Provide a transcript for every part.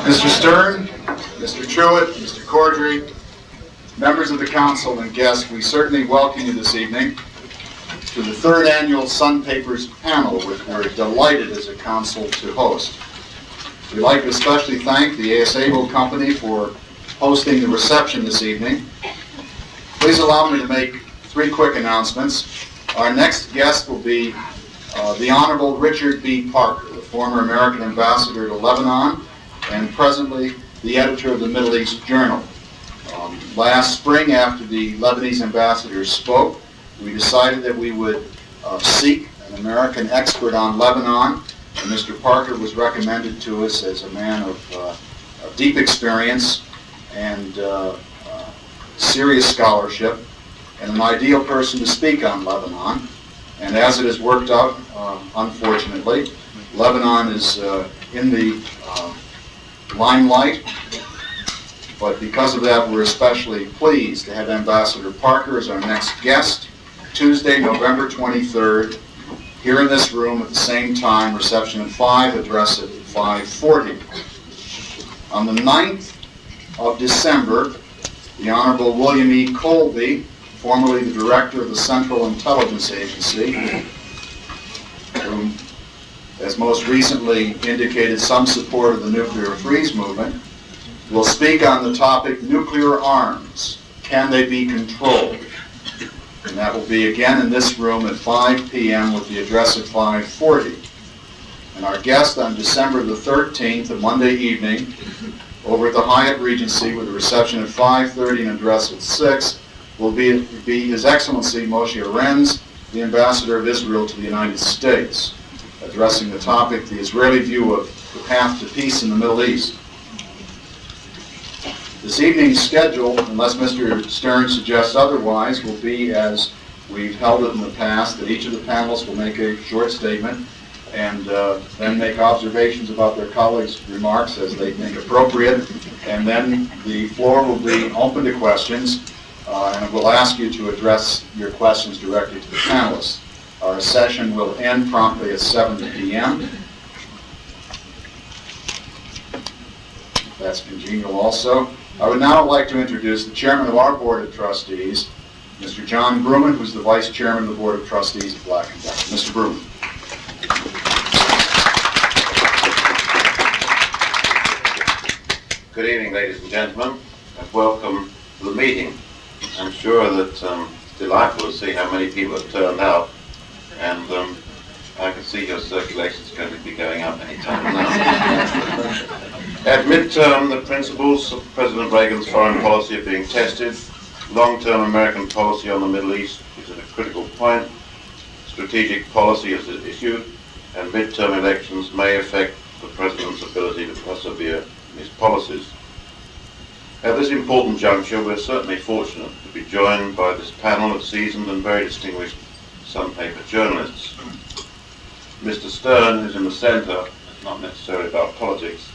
Mr. Stern, Mr. Truitt, Mr. Cordry, members of the council and guests, we certainly welcome you this evening to the third annual Sun Papers panel, which we're delighted as a council to host. We'd like to especially thank the A.S. Abel Company for hosting the reception this evening. Please allow me to make three quick announcements. Our next guest will be the Honorable Richard B. Parker, the former American ambassador to Lebanon and presently the editor of the Middle East Journal. Last spring, after the Lebanese ambassador spoke, we decided that we would seek an American expert on Lebanon, and Mr. Parker was recommended to us as a man of deep experience and serious scholarship, and an ideal person to speak on Lebanon. And as it has worked out, unfortunately, Lebanon is in the limelight, but because of that, we're especially pleased to have Ambassador Parker as our next guest, Tuesday, November 23rd, here in this room at the same time, reception at 5, address at 5:40. On the 9th of December, the Honorable William E. Colby, formerly the Director of the Central Intelligence Agency, who has most recently indicated some support of the nuclear freeze movement, will speak on the topic, nuclear arms, can they be controlled? And that will be again in this room at 5 p.m. with the address at 5:40. And our guest on December the 13th, a Monday evening, over at the Hyatt Regency with a reception at 5:30 and address at 6, will be His Excellency Moshe Arenz, the Ambassador of Israel to the United States, addressing the topic, the Israeli view of the path to peace in the Middle East. This evening's schedule, unless Mr. Stern suggests otherwise, will be as we've held it in the past, that each of the panelists will make a short statement and then make observations about their colleagues' remarks as they think appropriate, and then the floor will be open to questions, and we'll ask you to address your questions directly to the panelists. Our session will end promptly at 7 p.m. That's congenial also. I would now like to introduce the chairman of our Board of Trustees, Mr. John Bruman, who's the vice chairman of the Board of Trustees of Black & Decker. Mr. Bruman. Good evening, ladies and gentlemen, and welcome to the meeting. I'm sure that it's delightful to see how many people have turned out, and I can see your circulation is going to be going up any time now. At midterm, the principles of President Reagan's foreign policy are being tested. Long-term American policy on the Middle East is at a critical point. Strategic policy is at issue, and midterm elections may affect the President's ability to persevere in his policies. At this important juncture, we're certainly fortunate to be joined by this panel of seasoned and very distinguished Sun Paper journalists. Mr. Stern, who's in the center, not necessarily about politics,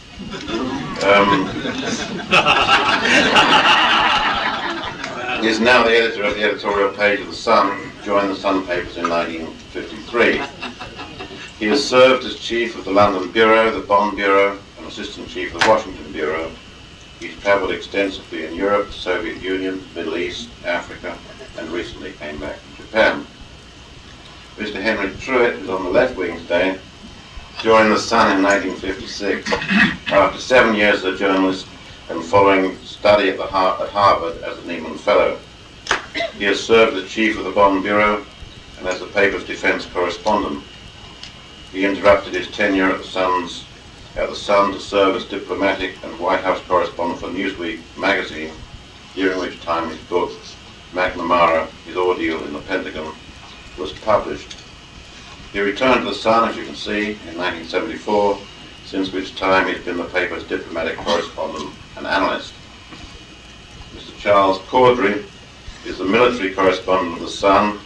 is now the editor of the editorial page of the Sun, joined the Sun Papers in 1953. He has served as chief of the London Bureau, the Bonn Bureau, and assistant chief of the Washington Bureau. He's traveled extensively in Europe, the Soviet Union, Middle East, Africa, and recently came back from Japan. Mr. Henry Truitt, who's on the left wing today, joined the Sun in 1956 after 7 years as a journalist and following study at Harvard as a Nieman Fellow. He has served as chief of the Bonn Bureau and as the paper's defense correspondent. He interrupted his tenure at the Sun to serve as diplomatic and White House correspondent for Newsweek magazine, during which time his book, McNamara, His Ordeal in the Pentagon, was published. He returned to the Sun, as you can see, in 1974, since which time he's been the paper's diplomatic correspondent and analyst. Mr. Charles Cordry is the military correspondent of the Sun.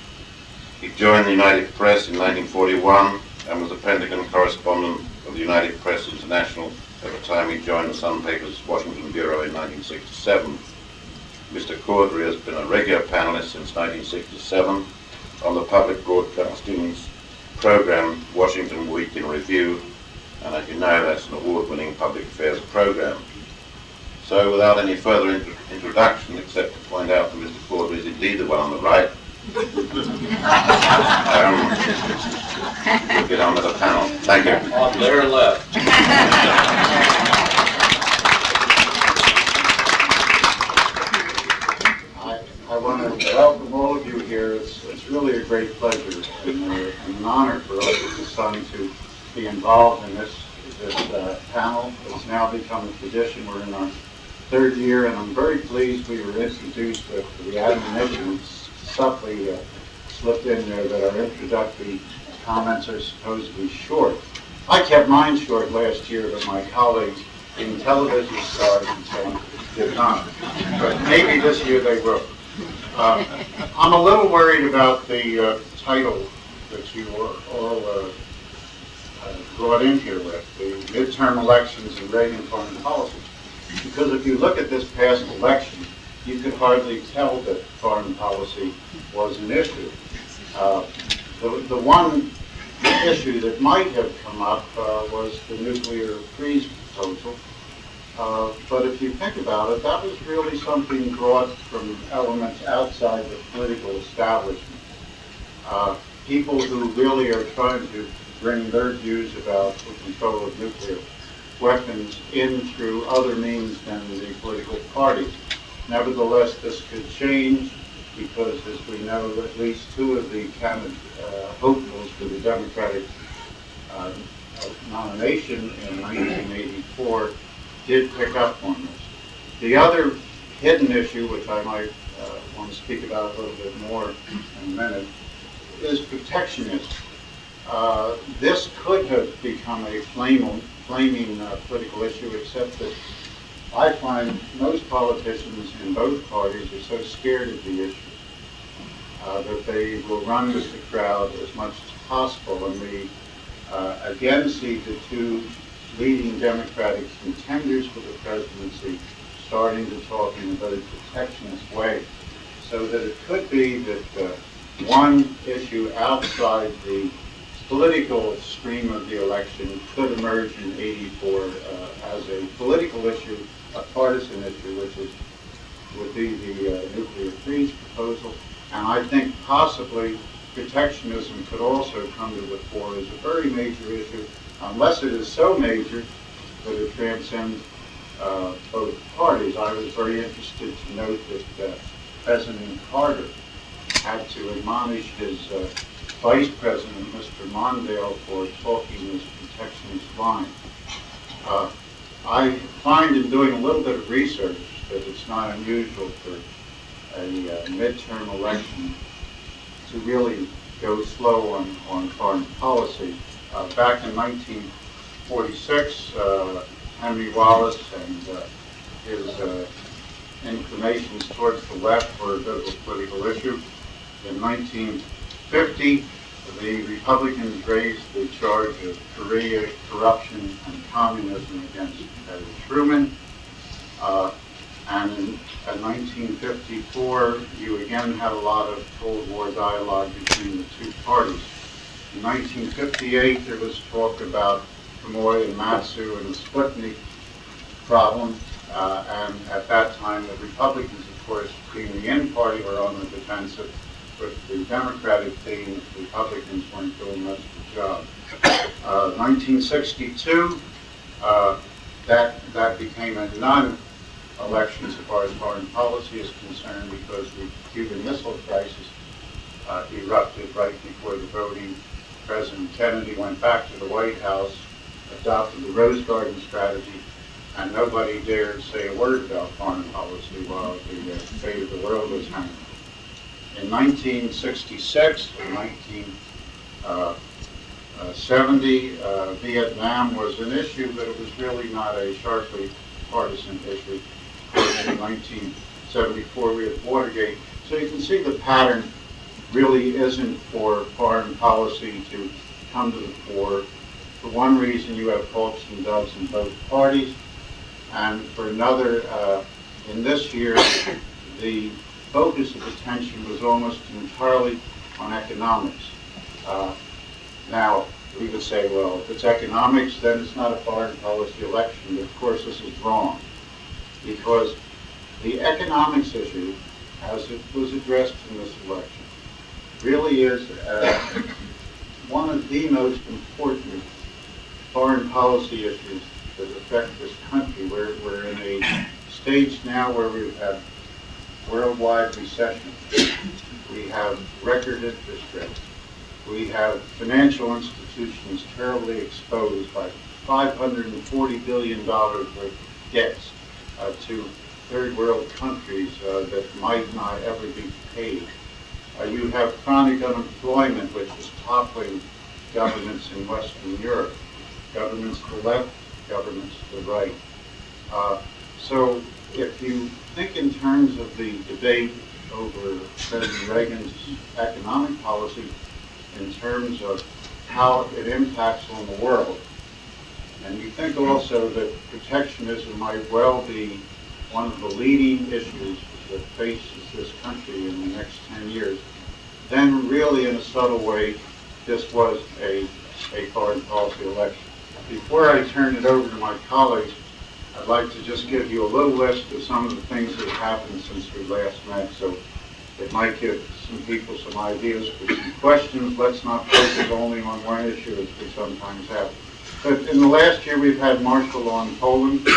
He joined the United Press in 1941 and was the Pentagon correspondent of the United Press International at the time he joined the Sun Paper's Washington Bureau in 1967. Mr. Cordry has been a regular panelist since 1967 on the public broadcasting's program Washington Week in Review, and as you know, that's an award-winning public affairs programme. So without any further introduction, except to point out that Mr. Ford is indeed the one on the right, we'll get on with the panel. Thank you. On their left. I want to welcome all of you here. It's really a great pleasure and an honor for us at the Sun to be involved in this panel. It's now become a tradition. We're in our third year, and I'm very pleased we were introduced with the admonition subtly slipped in there that our introductory comments are supposed to be short. I kept mine short last year, but my colleagues in television stars and so on did not. But maybe this year they will. I'm a little worried about the title that you all brought in here with, the midterm elections and Reagan foreign policy. Because if you look at this past election, you could hardly tell that foreign policy was an issue. The one issue that might have come up was the nuclear freeze proposal. But if you think about it, that was really something brought from elements outside the political establishment. People who really are trying to bring their views about the control of nuclear weapons in through other means than the political parties. Nevertheless, this could change because, as we know, at least two of the hopefuls for the Democratic nomination in 1984 did pick up on this. The other hidden issue, which I might want to speak about a little bit more in a minute, is protectionism. This could have become a flaming political issue, except that I find most politicians in both parties are so scared of the issue that they will run with the crowd as much as possible. And we again see the two leading Democratic contenders for the presidency starting to talk in a very protectionist way. So that it could be that one issue outside the political stream of the election could emerge in '84 as a political issue, a partisan issue, which would be the nuclear freeze proposal. And I think possibly protectionism could also come to the fore as a very major issue, unless it is so major that it transcends both parties. I was very interested to note that President Carter had to admonish his Vice President, Mr. Mondale, for talking this protectionist line. I find in doing a little bit of research that it's not unusual for a midterm election to really go slow on foreign policy. Back in 1946, Henry Wallace and his inclinations towards the left were a bit of a political issue. In 1950, the Republicans raised the charge of Korea, corruption, and communism against Truman. And in 1954, you again had a lot of Cold War dialogue between the two parties. In 1958, there was talk about Kamoy and Matsu and the Sputnik problem. And at that time, the Republicans, of course, being the in-party, were on the defensive. With the Democratic team, the Republicans weren't doing much of the job. 1962, that became a non-election as far as foreign policy is concerned, because the Cuban Missile Crisis erupted right before the voting. President Kennedy went back to the White House, adopted the Rose Garden strategy, and nobody dared say a word about foreign policy while the fate of the world was hanging. In 1966 and 1970, Vietnam was an issue, but it was really not a sharply partisan issue. In 1974, we had Watergate. So you can see the pattern really isn't for foreign policy to come to the fore. For one reason, you have hawks and doves in both parties. And for another, in this year, the focus of attention was almost entirely on economics. Now, we would say, well, if it's economics, then it's not a foreign policy election. But of course, this is wrong, because the economics issue, as it was addressed in this election, really is one of the most important foreign policy issues that affect this country. We're in a stage now where we've had worldwide recession. We have record interest rates. We have financial institutions terribly exposed by $540 billion worth of debts to third world countries that might not ever be paid. You have chronic unemployment, which is toppling governments in Western Europe, governments to the left, governments to the right. So if you think in terms of the debate over President Reagan's economic policy, in terms of how it impacts on the world, and you think also that protectionism might well be one of the leading issues that faces this country in the next 10 years, then really in a subtle way, this was a foreign policy election. Before I turn it over to my colleagues, I'd like to just give you a little list of some of the things that have happened since we last met, so it might give some people some ideas for some questions. Let's not focus only on one issue as we sometimes have. But in the last year, we've had martial law in Poland,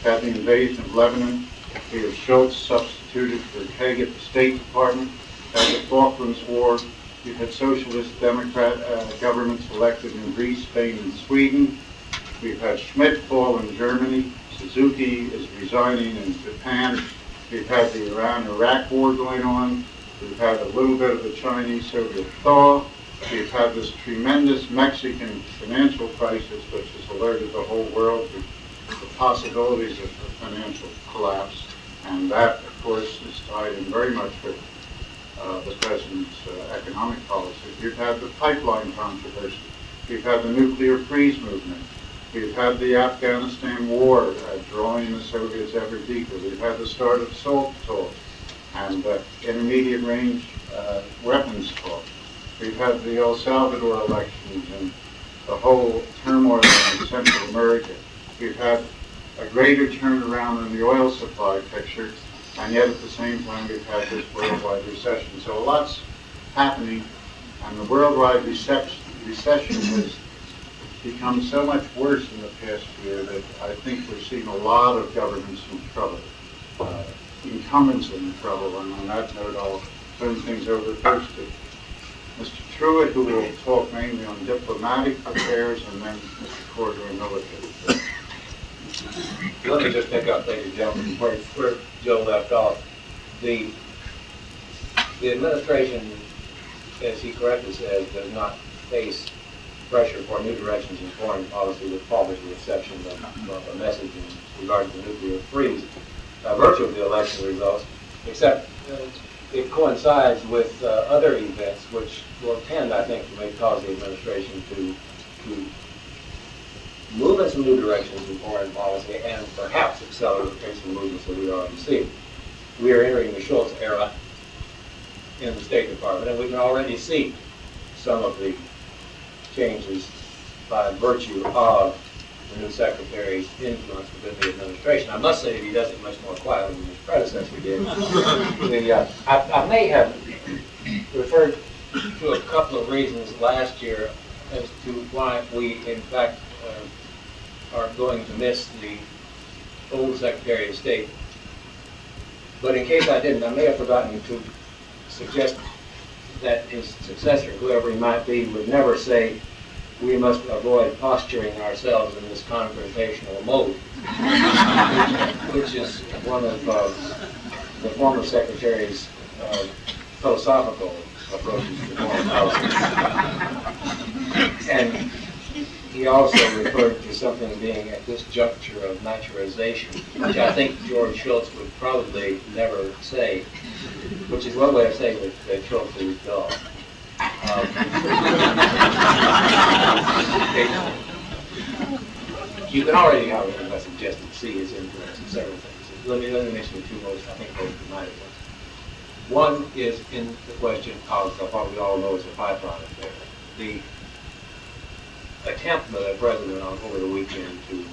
had the invasion of Lebanon, we have Schultz substituted for Haig at the State Department, had the Falklands War, we've had socialist Democrat governments elected in Greece, Spain, and Sweden. We've had Schmidt fall in Germany, Suzuki is resigning in Japan, we've had the Iran-Iraq war going on, we've had a little bit of the Chinese-Soviet thaw, we've had this tremendous Mexican financial crisis which has alerted the whole world to the possibilities of financial collapse, and that, of course, is tied in very much with the President's economic policy. We've had the pipeline controversy, we've had the nuclear freeze movement, we've had the Afghanistan war drawing the Soviets ever deeper. We've had the start of SALT talk and intermediate range weapons talk. We've had the El Salvador elections and the whole turmoil in Central America. We've had a greater turnaround in the oil supply picture, and yet at the same time we've had this worldwide recession. So a lot's happening, and the worldwide recession has become so much worse in the past year that I think we're seeing a lot of governments in trouble, incumbents in trouble, and on that note I'll turn things over first to Mr. Truitt, who will talk mainly on diplomatic affairs, and then Mr. Corder on military affairs. Let me just pick up, ladies and gentlemen, where Joe left off. The administration, as he correctly says, does not face pressure for new directions in foreign policy, with probably the exception of a message in regard to the nuclear freeze, by virtue of the election results, except it coincides with other events which will tend, I think, to cause the administration to move in some new directions in foreign policy and perhaps accelerate some movements that we already see. We are entering the Schultz era in the State Department, and we can already see some of the changes by virtue of the new secretary's influence within the administration. I must say that he does it much more quietly than his predecessor did. I may have referred to a couple of reasons last year as to why we, in fact, are going to miss the old Secretary of State. But in case I didn't, I may have forgotten to suggest that his successor, whoever he might be, would never say, we must avoid posturing ourselves in this confrontational mode, which is one of the former Secretary's philosophical approaches to foreign policy. And he also referred to something being at this juncture of maturization, which I think George Schultz would probably never say, which is one way of saying that Schultz is dull. You can already, however, as I suggested, see his influence in several things. Let me mention the two most, I think, most dramatic ones. One is in the question of what we all know is the pipeline affair. attempt by the president over the weekend to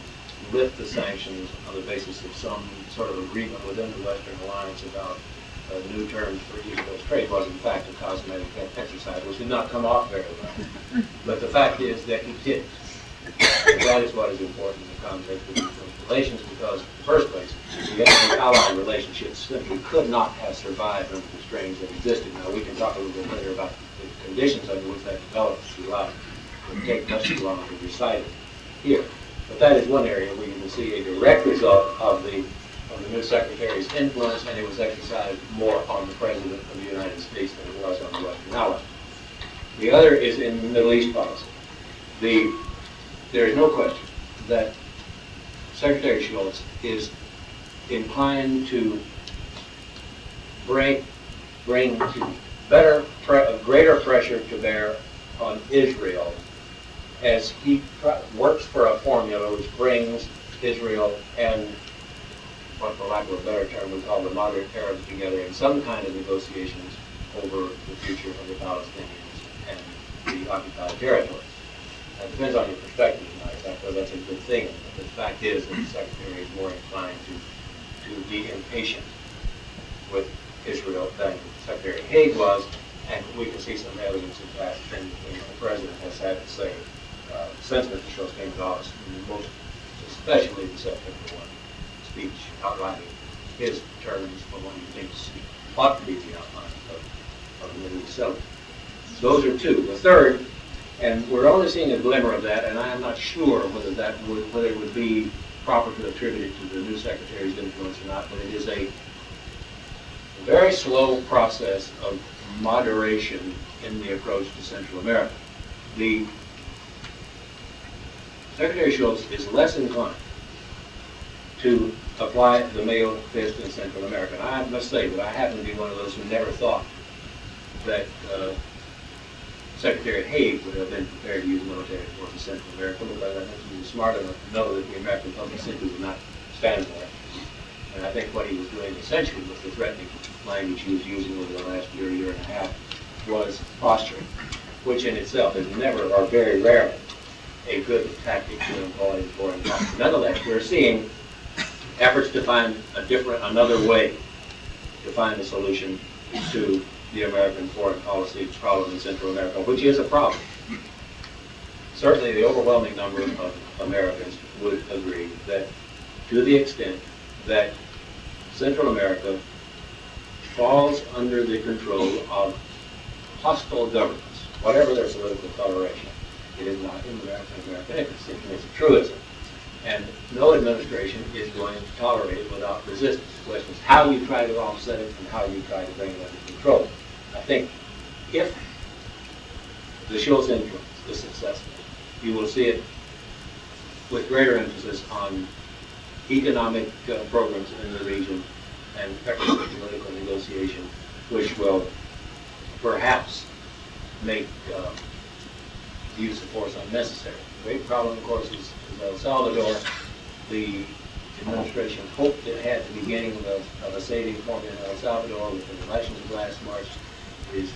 lift the sanctions on the basis of some sort of agreement within the Western Alliance about new terms for U.S. trade was in fact a cosmetic exercise, which did not come off very well. But the fact is that he did. And that is what is important in the context of these relations, because in the first place, the ally relationships simply could not have survived under the strains that existed. Now, we can talk a little bit later about the conditions under which that developed throughout. It would take much too long to recite it here. But that is one area where you can see a direct result of the new Secretary's influence, and it was exercised more on the President of the United States than it was on the Western Allies. The other is in Middle East policy. There is no question that Secretary Schultz is inclined to bring greater pressure to bear on Israel as he works for a formula which brings Israel and, what for lack of a better term we call the moderate Arabs together in some kind of negotiations over the future of the Palestinians and the occupied territories. It depends on your perspective, so that's a good thing. But the fact is that the Secretary is more inclined to be impatient with Israel than Secretary Haig was, and we can see some evidence of that in the President has had to say since Mr. Schultz came to office, most especially the September 1 speech outlining his terms for what he thinks ought to be the outline of the Middle East settlement. Those are two. The third, and we're only seeing a glimmer of that, and I am not sure whether it would be proper to attribute it to the new Secretary's influence or not, but it is a very slow process of moderation in the approach to Central America. The Secretary Schultz is less inclined to apply the male fist in Central America. And I must say that I happen to be one of those who never thought that Secretary Haig would have been prepared to use military force in Central America, because I think he was smart enough to know that the American public simply would not stand for it. And I think what he was doing essentially with the threatening language he was using over the last year and a half was posturing, which in itself is never or very rarely a good tactic to employ in foreign policy. Nonetheless, we're seeing efforts to find another way to find a solution to the American foreign policy problem in Central America, which is a problem. Certainly the overwhelming number of Americans would agree that to the extent that Central America falls under the control of hostile governments, whatever their political coloration, it is not in American interest. It's a truism. And no administration is going to tolerate it without resistance. The question is how you try to offset it and how you try to bring it under control. I think if the Schultz influence is successful, you will see it with greater emphasis on economic programs in the region and efforts of political negotiation, which will perhaps make the use of force unnecessary. The great problem, of course, is El Salvador. The administration hoped it had the beginning of a saving formula in El Salvador with the elections of last March. Is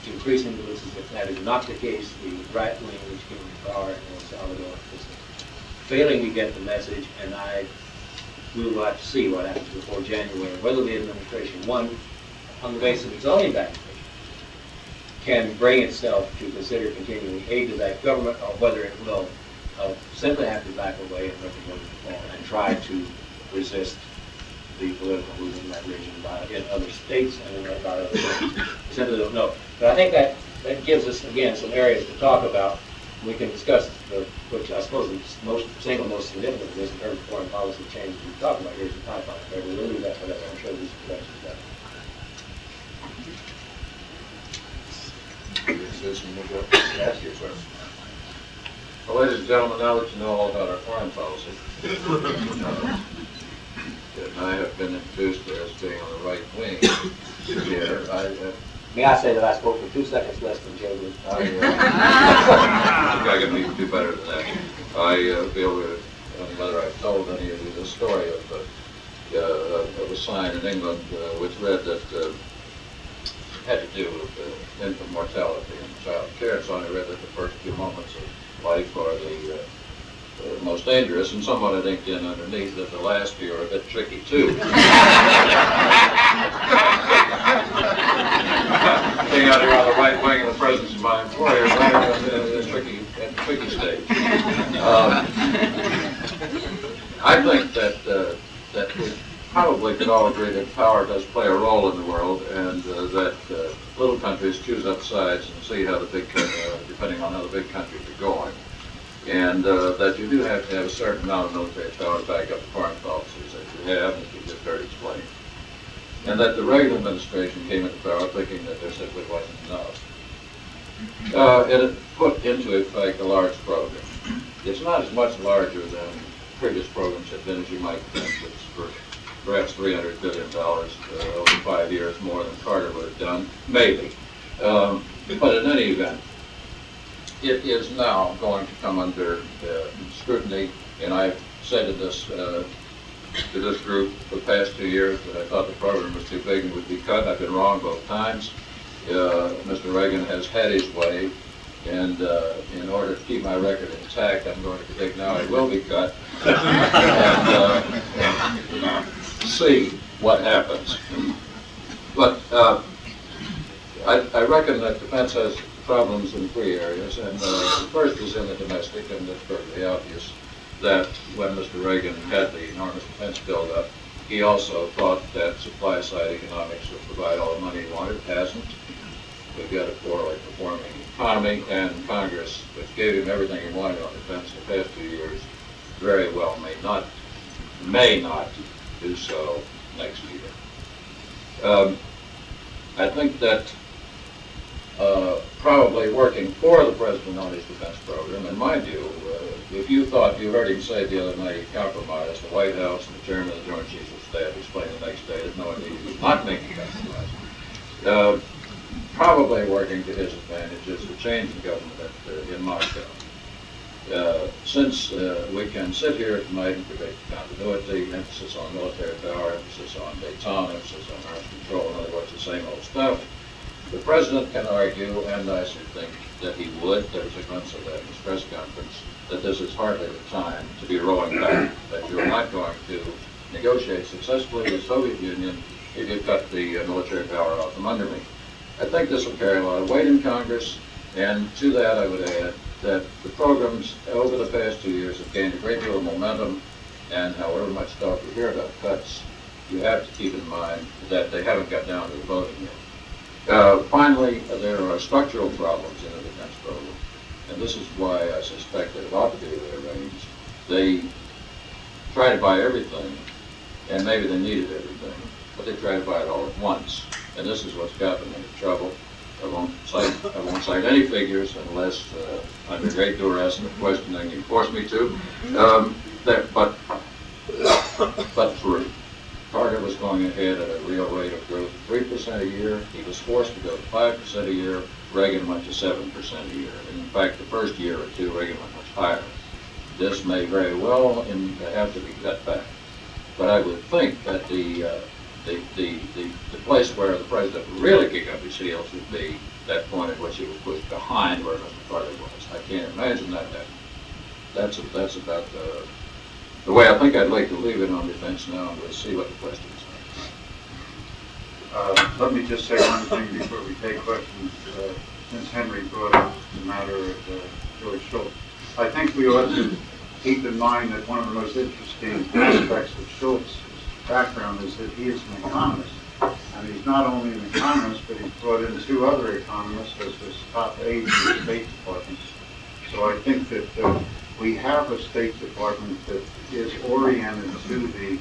increasingly looks as if that is not the case. The right wing which came to power in El Salvador is failing to get the message, and we will have to see what happens before January, whether the administration, one, on the basis of its own evaluation, can bring itself to consider continuing aid to that government, or whether it will simply have to back away and let the government fall and try to resist the political movement in that region in other states and in other states. We simply don't know. But I think that gives us, again, some areas to talk about. We can discuss, which I suppose is most significant of this in terms of foreign policy changes we talk about here is the pipeline. We'll leave that for that. I'm sure these questions about Ask your question. Well, ladies and gentlemen, now that you know all about our foreign policy, and I have been introduced as being on the right wing here. May I say that I spoke for 2 seconds less than Joe did? I think I can do better than that. I feel whether I've told any of you the story of a sign in England which read that had to do with infant mortality and child care. So I read that the first few moments of life are the most dangerous, and someone had inked in underneath that the last few are a bit tricky too. Being out here on the right wing in the presence of my employer, right at the tricky stage. I think that we probably can all agree that power does play a role in the world, and that little countries choose up sides and see how the big, depending on how the big countries are going. And that you do have to have a certain amount of military power to back up the foreign policies that you have, as you just heard explained. And that the Reagan administration came into power thinking that there simply wasn't enough. And it put into effect a large program. It's not as much larger than previous programs have been as you might think. It's for perhaps $300 billion over 5 years, more than Carter would have done, maybe. But in any event, it is now going to come under scrutiny, and I've said to this group for the past 2 years that I thought the program was too big and would be cut. I've been wrong both times. Mr. Reagan has had his way, and in order to keep my record intact, I'm going to predict now it will be cut, and see what happens. But I reckon that defense has problems in 3 areas, and the first is in the domestic, and it's perfectly obvious that when Mr. Reagan had the enormous defense build-up, he also thought that supply-side economics would provide all the money he wanted. It hasn't. We've got a poorly performing economy, and Congress, which gave him everything he wanted on defense in the past 2 years, very well may not do so next year. I think that probably working for the president on his defense program, in my view, if you thought, you heard him say the other night he compromised, the White House and the chairman of the Joint Chiefs of Staff explained the next day that no, indeed, he was not making compromise. Probably working to his advantage is the change in government in Moscow. Since we can sit here tonight and predict continuity, emphasis on military power, emphasis on détente, emphasis on arms control, in other words, the same old stuff, the president can argue, and I should think that he would, there was a glimpse of that in his press conference, that this is hardly the time to be rolling back, that you're not going to negotiate successfully with the Soviet Union if you cut the military power out from under me. I think this will carry a lot of weight in Congress, and to that I would add that the programs over the past 2 years have gained a great deal of momentum, and however much talk you hear about cuts, you have to keep in mind that they haven't got down to the voting yet. Finally, there are structural problems in the defense program, and this is why I suspect that it ought to be rearranged. They try to buy everything, and maybe they needed everything, but they try to buy it all at once, and this is what's got them into trouble. I won't cite any figures unless under great duress and the questioning you force me to. But three. Carter was going ahead at a real rate of growth of 3% a year. He was forced to go to 5% a year. Reagan went to 7% a year. And in fact, the first year or two, Reagan went much higher. This may very well have to be cut back. But I would think that the place where the president would really kick up his heels would be that point at which he was pushed behind where Mr. Carter was. I can't imagine that happening. That's about the way I think I'd like to leave it on defense now, and we'll see what the questions are. Let me just say one thing before we take questions. Since Henry brought up the matter of George Shultz, I think we ought to keep in mind that one of the most interesting aspects of Shultz's background is that he is an economist. And he's not only an economist, but he's brought in 2 other economists as his top aides in the State Department. So I think that we have a State Department that is oriented to the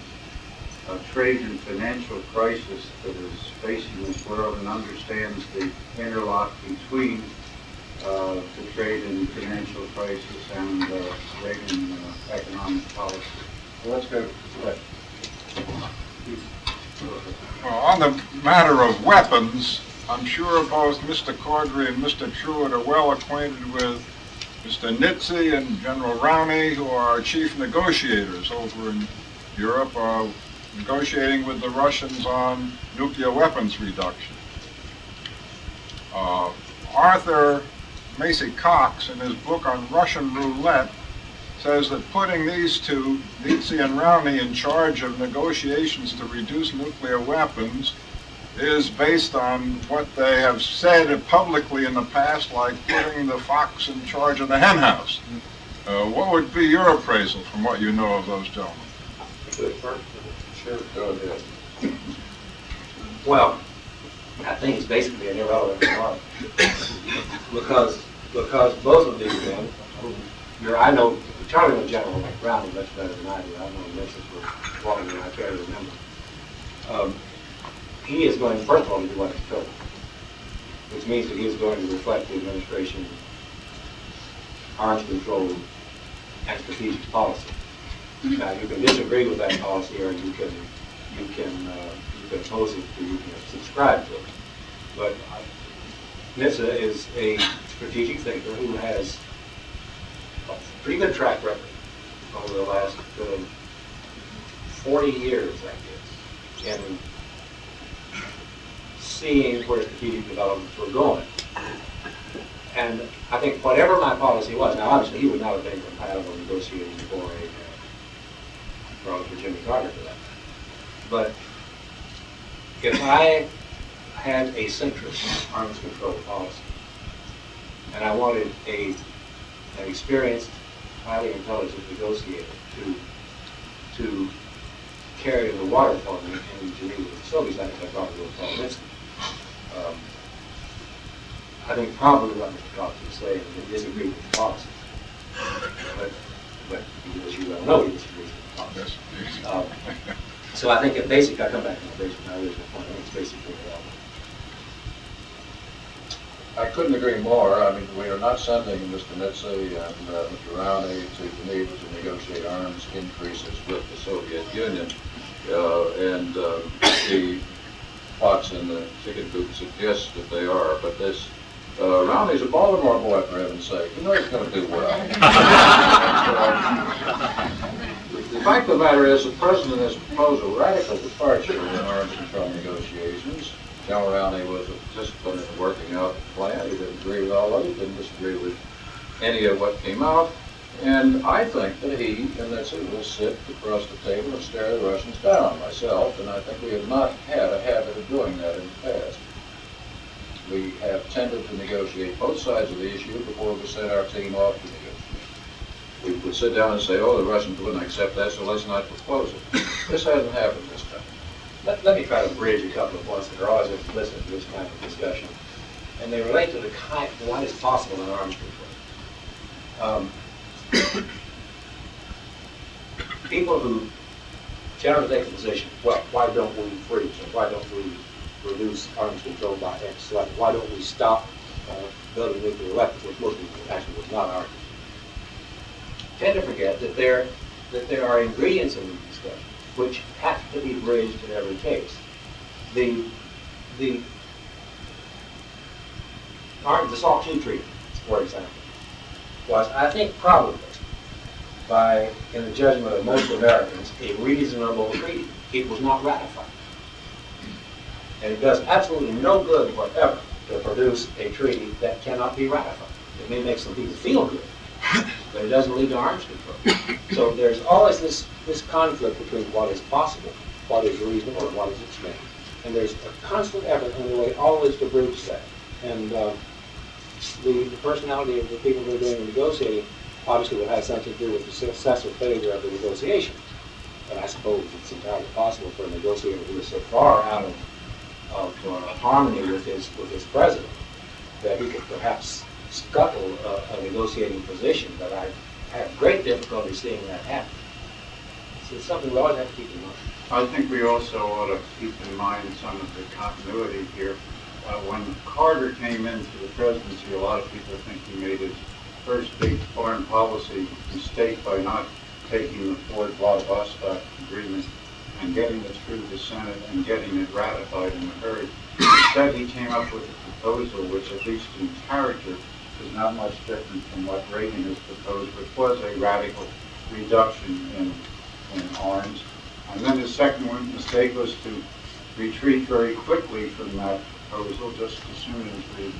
trade and financial crisis that is facing this world and understands the interlock between the trade and financial crisis and Reagan economic policy. So let's go to that. On the matter of weapons, I'm sure both Mr. Cordray and Mr. Truitt are well acquainted with Mr. Nitze and General Rowney, who are our chief negotiators over in Europe, are negotiating with the Russians on nuclear weapons reduction. Arthur Macy Cox, in his book on Russian roulette, says that putting these two, Nitze and Rowney, in charge of negotiations to reduce nuclear weapons is based on what they have said publicly in the past, like putting the fox in charge of the hen house. What would be your appraisal from what you know of those gentlemen? Sure, go ahead. Well, I think it's basically an irrelevant remark. because both of these men, I know Charlie and General Brown much better than I do. I've known Vincent for longer than I care to remember. He is going, first of all, to do what he's told, which means that he is going to reflect the administration's arms control and strategic policy. Now, you can disagree with that policy, or you can oppose it, or you can subscribe to it. But Nitze is a strategic thinker who has a pretty good track record over the last 40 years, I guess, in seeing where strategic developments were going. And I think whatever my policy was, now obviously he would not have been compatible negotiating for Jimmy Carter for that. But if I had a centrist arms control policy, and I wanted an experienced, highly intelligent negotiator to carry the water for me in Geneva facilities, I think I probably would call Nitze. I think probably what Mr. Cox is saying is he disagrees with the policy. But as you well know, he disagrees with the policy. So I think at basic, I come back to my original point, I think it's basically irrelevant. I couldn't agree more. I mean, we are not sending Mr. Nitze and Mr. Rowney to Geneva to negotiate arms increases with the Soviet Union. And the Fox in the chicken coop suggests that they are. But this Rowney's a Baltimore boy, for heaven's sake. You know he's going to do well. The fact of the matter is the President has proposed a radical departure in arms control negotiations. General Rowney was a participant in working out the plan. He didn't agree with all of it, didn't disagree with any of what came out. And I think that he and Nitze will sit across the table and stare the Russians down, myself, and I think we have not had a habit of doing that in the past. We have tended to negotiate both sides of the issue before we send our team off to negotiate. We would sit down and say, oh, the Russians wouldn't accept that, so let's not propose it. This hasn't happened this time. Let me try to bridge a couple of points that are always implicit in this kind of discussion. And they relate to what is possible in arms control. People who generally take the position, well, why don't we freeze, or why don't we reduce arms control by X level? Why don't we stop building nuclear weapons, which most people actually would not argue. Tend to forget that there are ingredients in these discussions which have to be bridged in every case. The SALT II treaty, for example, was, I think, probably, in the judgment of most Americans, a reasonable treaty. It was not ratified. And it does absolutely no good whatever to produce a treaty that cannot be ratified. It may make some people feel good, but it doesn't lead to arms control. So there's always this conflict between what is possible, what is reasonable, and what is extreme. And there's a constant effort underway always to bridge that. And the personality of the people who are doing the negotiating obviously will have something to do with the success or failure of the negotiation. But I suppose it's entirely possible for a negotiator who is so far out of harmony with his president that he could perhaps scuttle a negotiating position, but I have great difficulty seeing that happen. So it's something we always have to keep in mind. I think we also ought to keep in mind some of the continuity here. When Carter came into the presidency, a lot of people think he made his first big foreign policy mistake by not taking the Ford-Vladivostok agreement and getting it through the Senate and getting it ratified in a hurry. Instead, he came up with a proposal which, at least in character, is not much different from what Reagan has proposed, which was a radical reduction in arms. And then the second mistake was to retreat very quickly from that proposal just as soon as the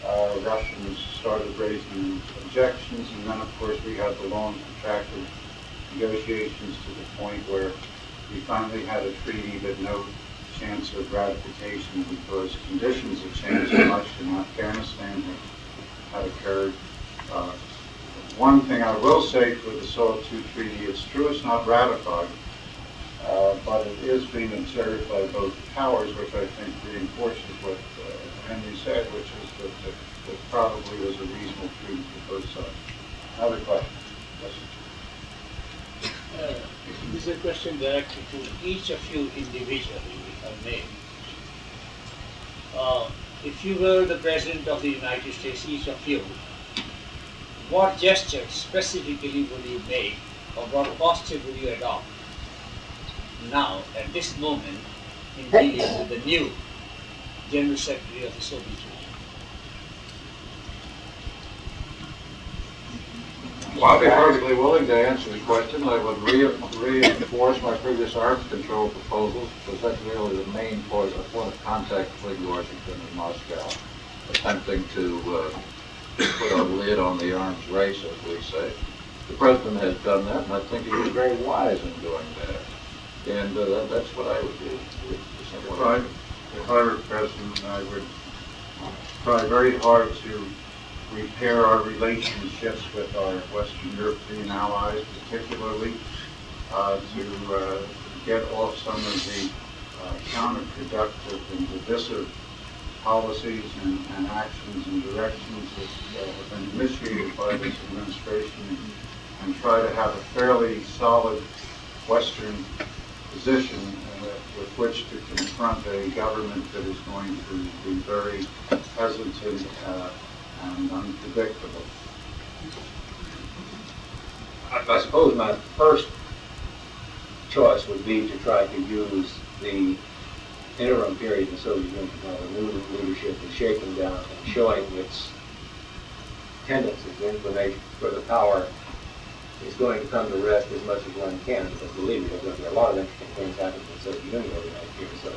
Russians started raising objections, and then, of course, we had the long protracted negotiations to the point where we finally had a treaty but no chance of ratification because conditions had changed so much in Afghanistan had occurred. One thing I will say for the SALT II treaty, it's true it's not ratified, but it is being observed by both powers, which I think reinforces what Henry said, which is that it probably was a reasonable treaty for both sides. Another question? Yes. This is a question directed to each of you individually, if I may. If you were the President of the United States, each of you, what gesture specifically would you make, or what posture would you adopt now, at this moment, in dealing with the new General Secretary of the Soviet Union? Well, I'd be perfectly willing to answer the question. I would reinforce my previous arms control proposals, because that's really the main point of contact between Washington and Moscow, attempting to put a lid on the arms race, as we say. The President has done that, and I think he was very wise in doing that. And that's what I would do. If I were President, I would try very hard to repair our relationships with our Western European allies, particularly to get off some of the counterproductive and divisive policies and actions and directions that have been initiated by this administration, and try to have a fairly solid Western position with which to confront a government that is going to be very hesitant and unpredictable. I suppose my first choice would be to try to use the interim period in the Soviet Union, the new leadership is shaking down and showing its tendencies, inclination for the power is going to come to rest as much as one can, because believe me, there's going to be a lot of interesting things happening in the Soviet Union over the next year. So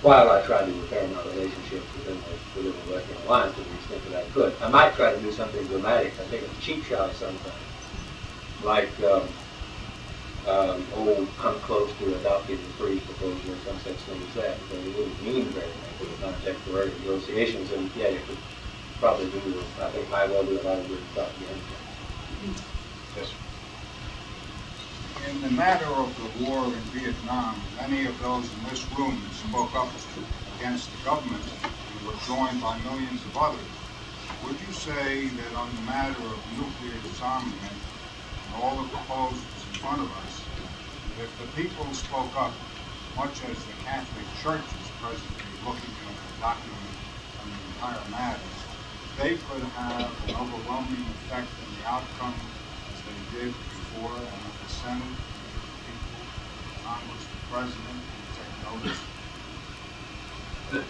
while I try to repair my relationships within the Western Alliance to the extent that I could, I might try to do something dramatic. I think it's a cheap shot sometimes, like come close to adopting the free proposal or some such thing as that, because it wouldn't mean very much in the context of our negotiations, and yeah, you could probably do, I think, might well do a lot of good stuff. Yes. In the matter of the war in Vietnam, many of those in this room spoke up against the government and were joined by millions of others. Would you say that on the matter of nuclear disarmament and all the proposals in front of us, that if the people spoke up, much as the Catholic Church is presently looking at a document on the entire matter, they could have an overwhelming effect on the outcome as they did before, and if the Senate, the people, Congress, the President would take notice?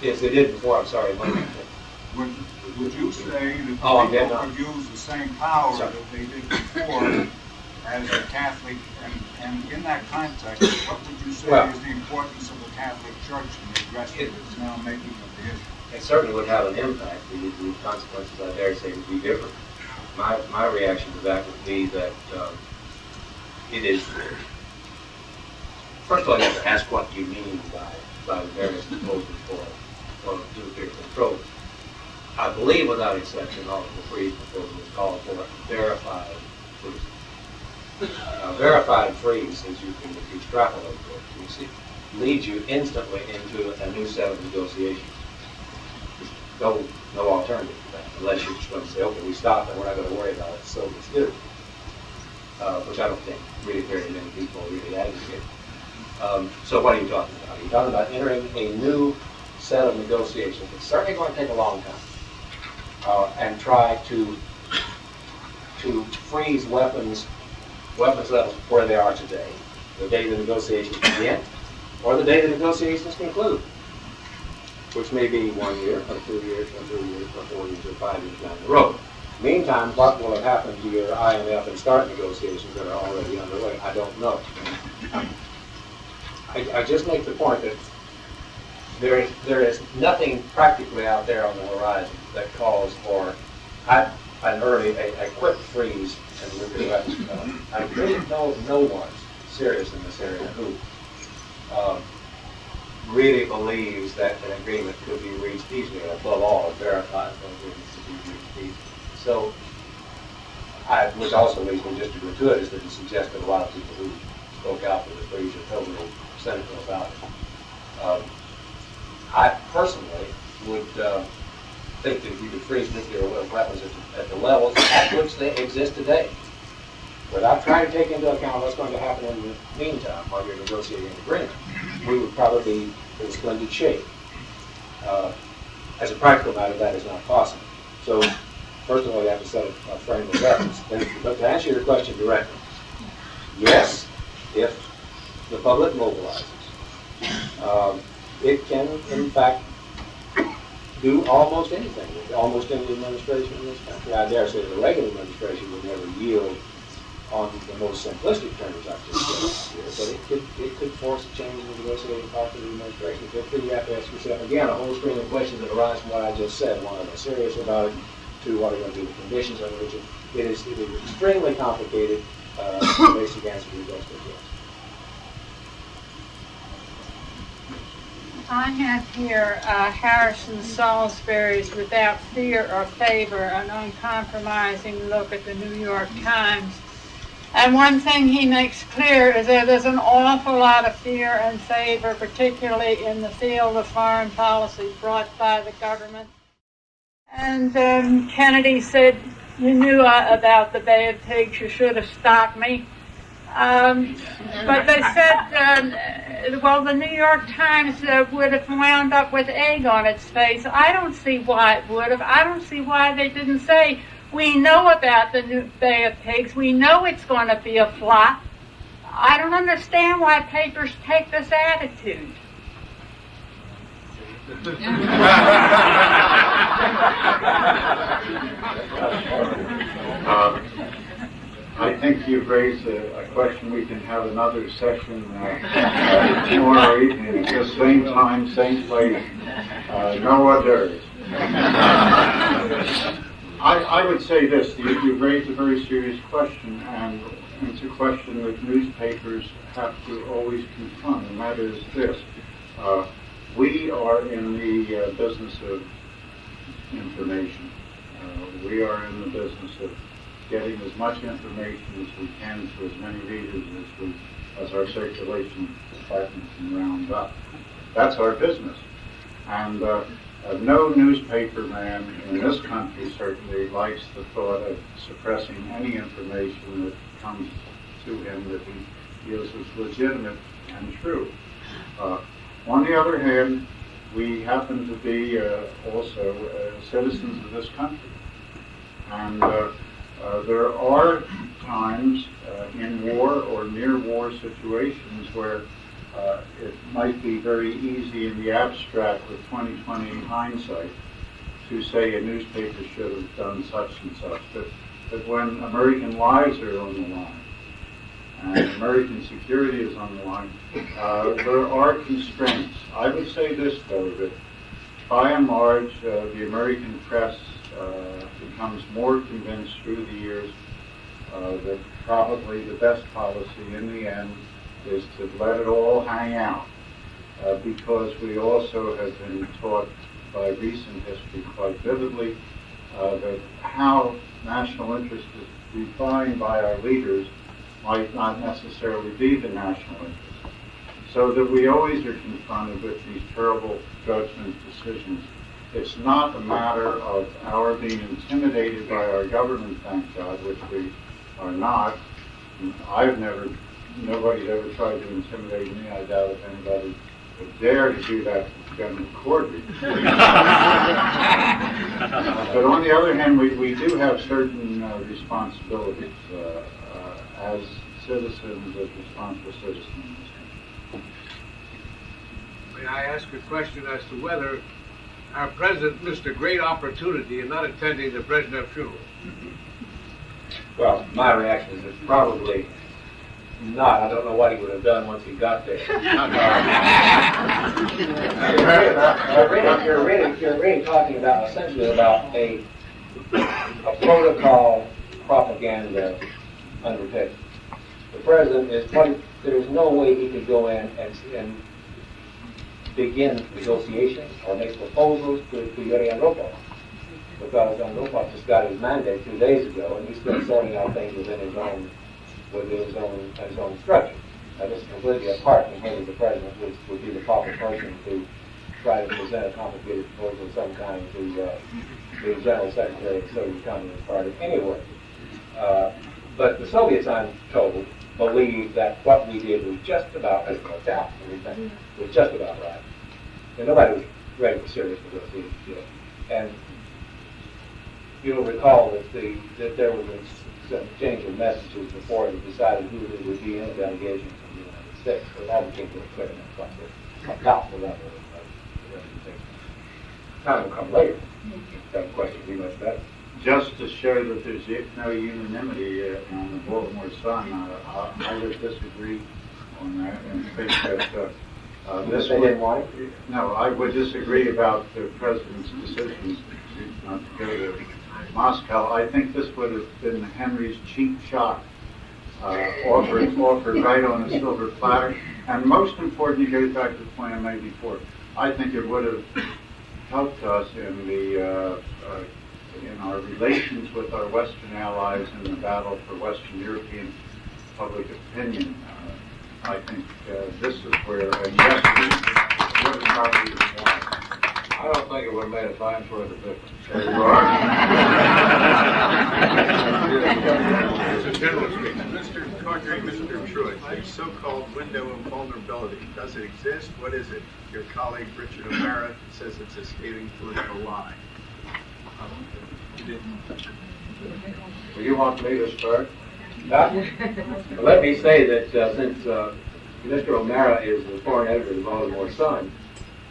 Yes, they did before, I'm sorry. Would you say that the people could use the same power that they did before as the Catholic, and in that context, what would you say is the importance of the Catholic Church in the aggression that's now making of the issue? It certainly would have an impact. The consequences, I dare say, would be different. My reaction to that would be that it is, first of all, you have to ask what you mean by the various proposals for nuclear control. I believe, without exception, all of the freeze proposals call for verified freeze. Verified freeze, as you can extrapolate for it, you see, leads you instantly into a new set of negotiations. There's no alternative to that, unless you're just going to say, okay, we stop and we're not going to worry about it, so let's do it. Which I don't think really very many people really advocate. So what are you talking about? You're talking about entering a new set of negotiations. It's certainly going to take a long time, and try to freeze weapons levels where they are today, the day the negotiations begin, or the day the negotiations conclude, which may be 1 year, or 2 years, or 3 years, or 4 years, or 5 years down the road. Meantime, what will have happened to your IMF and START negotiations that are already underway? I don't know. I just make the point that there is nothing practically out there on the horizon that calls for a quick freeze in nuclear weapons development. I really know no one serious in this area who really believes that an agreement could be reached easily, and above all, verifies that agreements could be reached easily. So, which also leads me just to gratuitous to suggest that a lot of people who spoke out for the freeze are totally cynical about it. I personally would think that if you could freeze nuclear weapons at the levels at which they exist today, without trying to take into account what's going to happen in the meantime while you're negotiating an agreement, we would probably be in splendid shape. As a practical matter, that is not possible. So, first of all, you have to set a frame of reference. But to answer your question directly, yes, if the public mobilizes, it can, in fact, do almost anything with almost any administration in this country. I dare say the Reagan administration would never yield on the most simplistic terms I've just said here, but it could force a change in the negotiating power of the administration. But you have to ask yourself, again, a whole string of questions that arise from what I just said. One, are they serious about it? Two, what are going to be the conditions under which it is extremely complicated. The basic answer to your question is yes. I have here Harrison Salisbury's Without Fear or Favor, an uncompromising look at the New York Times. And one thing he makes clear is that there's an awful lot of fear and favor, particularly in the field of foreign policy brought by the government. And Kennedy said, you knew about the Bay of Pigs, you should have stopped me. But they said, well, the New York Times would have wound up with egg on its face. I don't see why it would have. I don't see why they didn't say, we know about the new Bay of Pigs. We know it's going to be a flop. I don't understand why papers take this attitude. I think you've raised a question. We can have another session tomorrow evening at the same time, same place, no others. I would say this, you've raised a very serious question, and it's a question that newspapers have to always confront, and that is this. We are in the business of information. We are in the business of getting as much information as we can to as many readers as our circulation department can round up. That's our business. And no newspaper man in this country certainly likes the thought of suppressing any information that comes to him that he feels is legitimate and true. On the other hand, we happen to be also citizens of this country. And there are times in war or near war situations where it might be very easy in the abstract with 20/20 hindsight to say a newspaper should have done such and such. But when American lives are on the line and American security is on the line, there are constraints. I would say this, though, that by and large, the American press becomes more convinced through the years that probably the best policy in the end is to let it all hang out, because we also have been taught by recent history quite vividly that how national interest is defined by our leaders might not necessarily be the national interest. So that we always are confronted with these terrible judgment decisions. It's not a matter of our being intimidated by our government, thank God, which we are not. Nobody's ever tried to intimidate me. I doubt if anybody would dare to do that to General Cordry. But on the other hand, we do have certain responsibilities as citizens, as responsible citizens in this country. May I ask a question as to whether our president missed a great opportunity in not attending the Brezhnev funeral? Well, my reaction is that probably not. I don't know what he would have done once he got there. You're really talking about essentially about a protocol propaganda undertaking. The president there's no way he could go in and begin negotiations or make proposals to Yuri Andropov, because Andropov just got his mandate 2 days ago, and he's still sorting out things within his own structure. Now, this is completely apart from whether the president would be the proper person to try to present a complicated proposal of some kind to the General Secretary of the Soviet Communist Party anyway. But the Soviets, I'm told, believe that what we did was just about, as no doubt, was just about right. And nobody was ready for serious negotiations yet. And you'll recall that there was some change of messages before they decided who would be in the delegation from the United States. So that became very clear and that's about the level of representation. Time will come later. That question will be much better. Just to show that there's no unanimity on the Baltimore Sun, I would disagree on that and think that This they didn't want it? No, I would disagree about the president's decision not to go to Moscow. I think this would have been Henry's cheap shot, offered right on a silver platter. And most importantly, goes back to the point I made before. I think it would have helped us in our relations with our Western allies in the battle for Western European public opinion. I think this is where, and yes, we would have probably won. I don't think it would have made a fine for the difference. There you are. Mr. Cawtrey, Mr. Truitt, the so-called window of vulnerability, does it exist? What is it? Your colleague Richard O'Mara says it's a scathing political lie. Well, you want me to start? Let me say that since Mr. O'Mara is the foreign editor of the Baltimore Sun,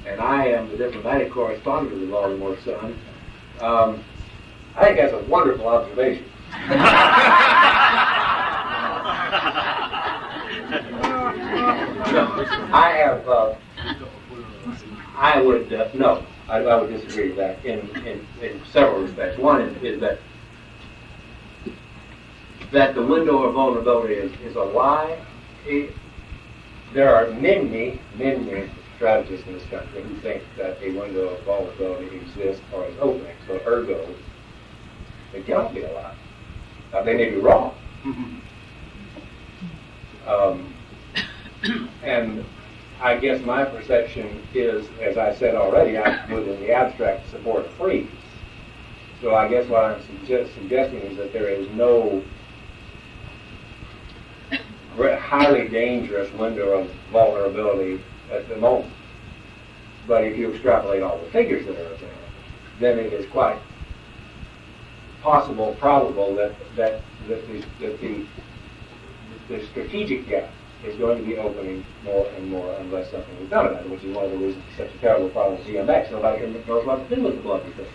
and I am the diplomatic correspondent of the Baltimore Sun, I think that's a wonderful observation. I would disagree with that in several respects. One is that the window of vulnerability is a lie. There are many strategists in this country who think that a window of vulnerability exists or is opening. So ergo, it cannot be a lie. Now, they may be wrong. And I guess my perception is, as I said already, I would in the abstract support a freeze. So I guess what I'm suggesting is that there is no highly dangerous window of vulnerability at the moment. But if you extrapolate all the figures that are available, then it is quite possible, probable that the strategic gap is going to be opening more and more unless something is done about it, which is one of the reasons it's such a terrible problem with GMX. Nobody knows what to do with the bloody thing.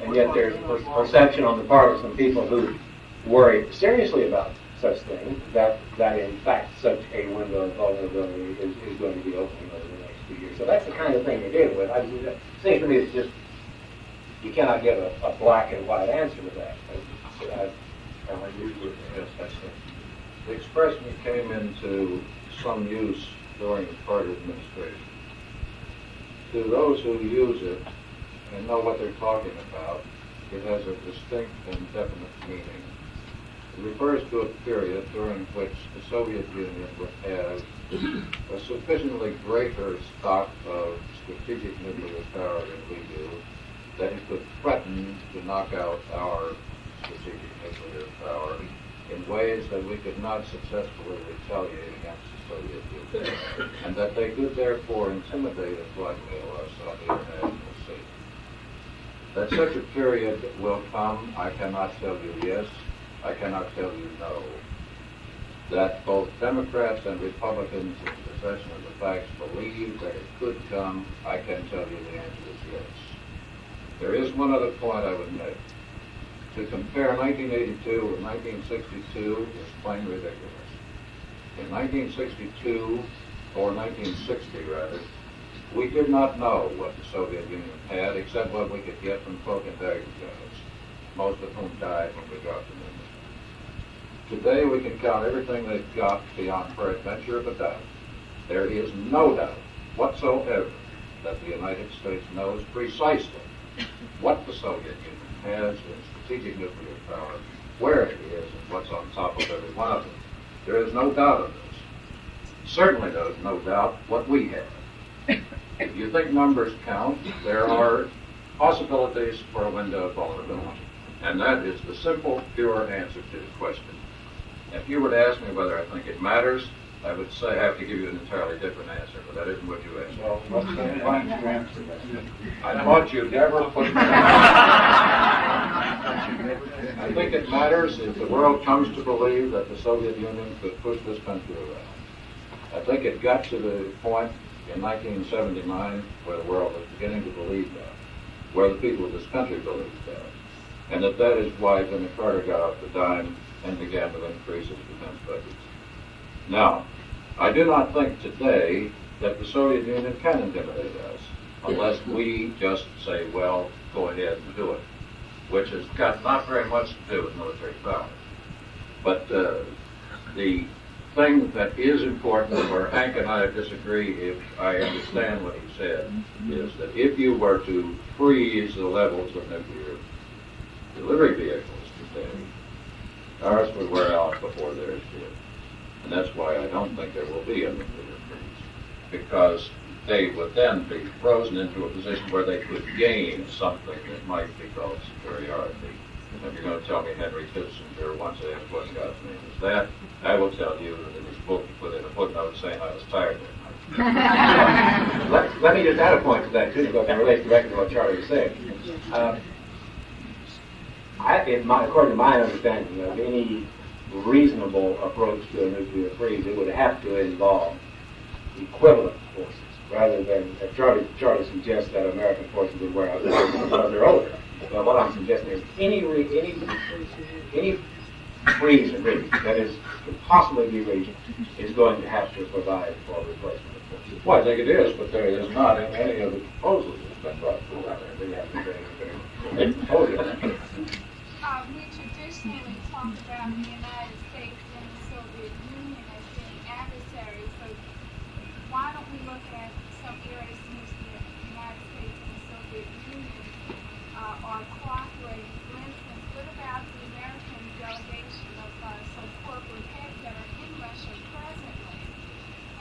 And yet there's perception on the part of some people who worry seriously about such things that in fact such a window of vulnerability is going to be opening over the next few years. So that's the kind of thing you're dealing with. It seems to me it's just, you cannot give a black and white answer to that. The expression came into some use during the Carter administration. To those who use it and know what they're talking about, it has a distinct and definite meaning. It refers to a period during which the Soviet Union would have a sufficiently greater stock of strategic nuclear power than we do, that it could threaten to knock out our strategic nuclear power in ways that we could not successfully retaliate against the Soviet Union, and that they could therefore intimidate and blackmail us on the international scene. That such a period will come, I cannot tell you yes, I cannot tell you no. That both Democrats and Republicans in possession of the facts believe that it could come, I can tell you the answer is yes. There is one other point I would make. To compare 1982 with 1962 is plain ridiculous. In 1962, or 1960 rather, we did not know what the Soviet Union had except what we could get from cloak and dagger guys, most of whom died when we dropped them in. Today we can count everything they've got beyond peradventure of a doubt. There is no doubt whatsoever that the United States knows precisely what the Soviet Union has in strategic nuclear power, where it is, and what's on top of every one of them. There is no doubt of this. Certainly there is no doubt what we have. If you think numbers count, there are possibilities for a window of vulnerability. And that is the simple, pure answer to the question. If you were to ask me whether I think it matters, I would say I have to give you an entirely different answer, but that isn't what you asked. Well, why don't you answer that? I thought you'd never put I think it matters if the world comes to believe that the Soviet Union could push this country around. I think it got to the point in 1979 where the world was beginning to believe that, where the people of this country believed that, and that is why Jimmy Carter got off the dime and began to increase his defense budgets. Now, I do not think today that the Soviet Union can intimidate us unless we just say, well, go ahead and do it, which has got not very much to do with military power. But the thing that is important, where Hank and I disagree, if I understand what he said, is that if you were to freeze the levels of nuclear delivery vehicles today, ours would wear out before theirs did. And that's why I don't think there will be a nuclear freeze, because they would then be frozen into a position where they could gain something that might be called superiority. And if you're going to tell me Henry Kissinger once asked what God's name is that, I will tell you that in his book he put in a footnote saying I was tired that night. Let me just add a point to that, too, because it relates directly to what Charlie was saying. According to my understanding of any reasonable approach to a nuclear freeze, it would have to involve equivalent forces, rather than, if Charlie suggests that American forces would wear out because they're older. Well, what I'm suggesting is any freeze agreement that could possibly be reached is going to have to provide for replacement of forces. Well, I think it is, but there is not in any of the proposals that's been brought forward. We have to we traditionally talk about the United States and the Soviet Union as being adversaries, so why don't we look at some areas in which the United States and the Soviet Union are cooperating? For instance, what about the American delegation of some corporate heads that are in Russia presently?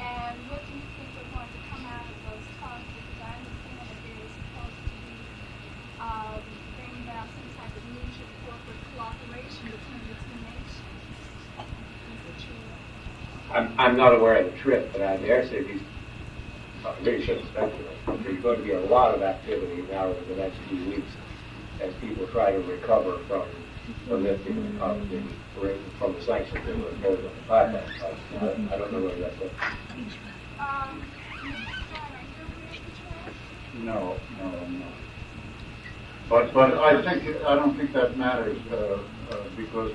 And what do you think are going to come out of those talks? Because I understand that there is supposed to be bringing about some type of mutual corporate cooperation between the two nations. Is it true? I'm not aware of the trip, but I dare say I really shouldn't speculate. There's going to be a lot of activity now over the next few weeks as people try to recover from the lifting of from the sanctions that were imposed on the pipeline. I don't know whether that's what. No, I'm not. But I don't think that matters because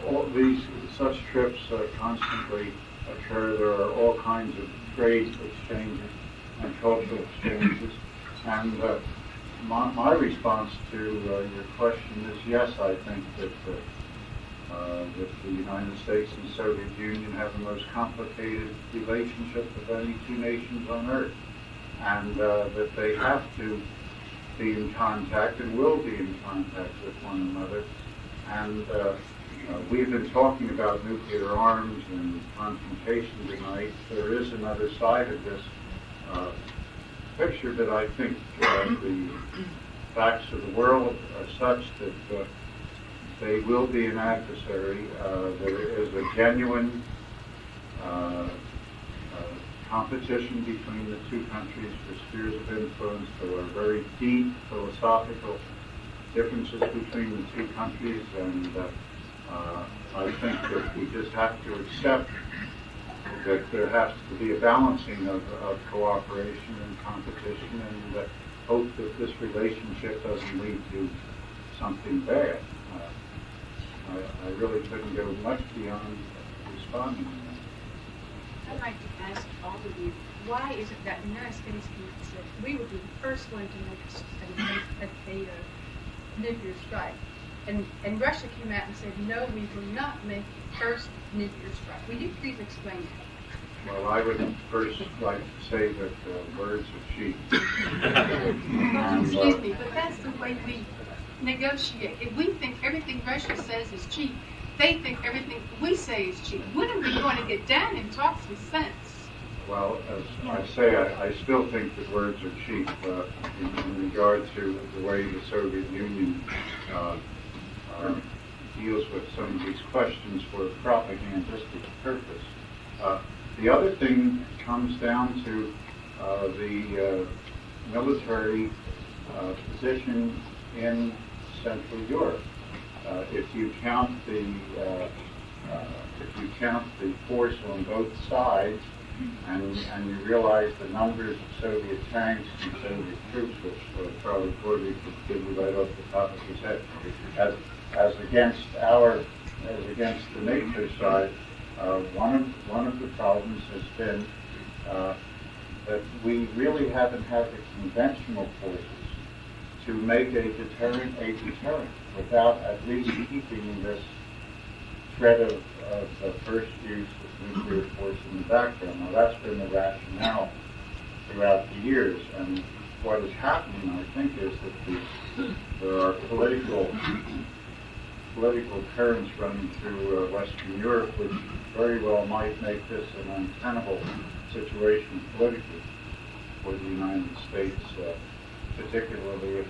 all these such trips constantly occur. There are all kinds of trade exchanges and cultural exchanges, and my response to your question is yes. I think that the United States and the Soviet Union have the most complicated relationship of any two nations on earth, and that they have to be in contact and will be in contact with one another. And we've been talking about nuclear arms and confrontation tonight. There is another side of this picture that I think the facts of the world are such that they will be an adversary. There is a genuine competition between the two countries for spheres of influence. There are very deep philosophical differences between the two countries, and I think that we just have to accept that there has to be a balancing of cooperation and competition, and hope that this relationship doesn't lead to something bad. I really couldn't go much beyond responding to that. I'd like to ask all of you, why is it that the United States said we would be the first one to make a nuclear strike? And Russia came out and said, no, we will not make the first nuclear strike. Will you please explain that? Well, I would first like to say that words are cheap. Excuse me, but that's the way we negotiate. If we think everything Russia says is cheap, they think everything we say is cheap. When are we going to get down and talk some sense? Well, as I say, I still think that words are cheap in regard to the way the Soviet Union deals with some of these questions for propagandistic purpose. The other thing comes down to the military position in Central Europe. If you count the force on both sides, and you realize the numbers of Soviet tanks and Soviet troops, which Charlie Corby could give you right off the top of his head, as against the NATO side, one of the problems has been that we really haven't had the conventional forces to make a deterrent without at least keeping this threat of first use of nuclear force in the background. Now that's been the rationale throughout the years, and what is happening, I think, is that there are political currents running through Western Europe, which very well might make this an untenable situation politically for the United States, particularly if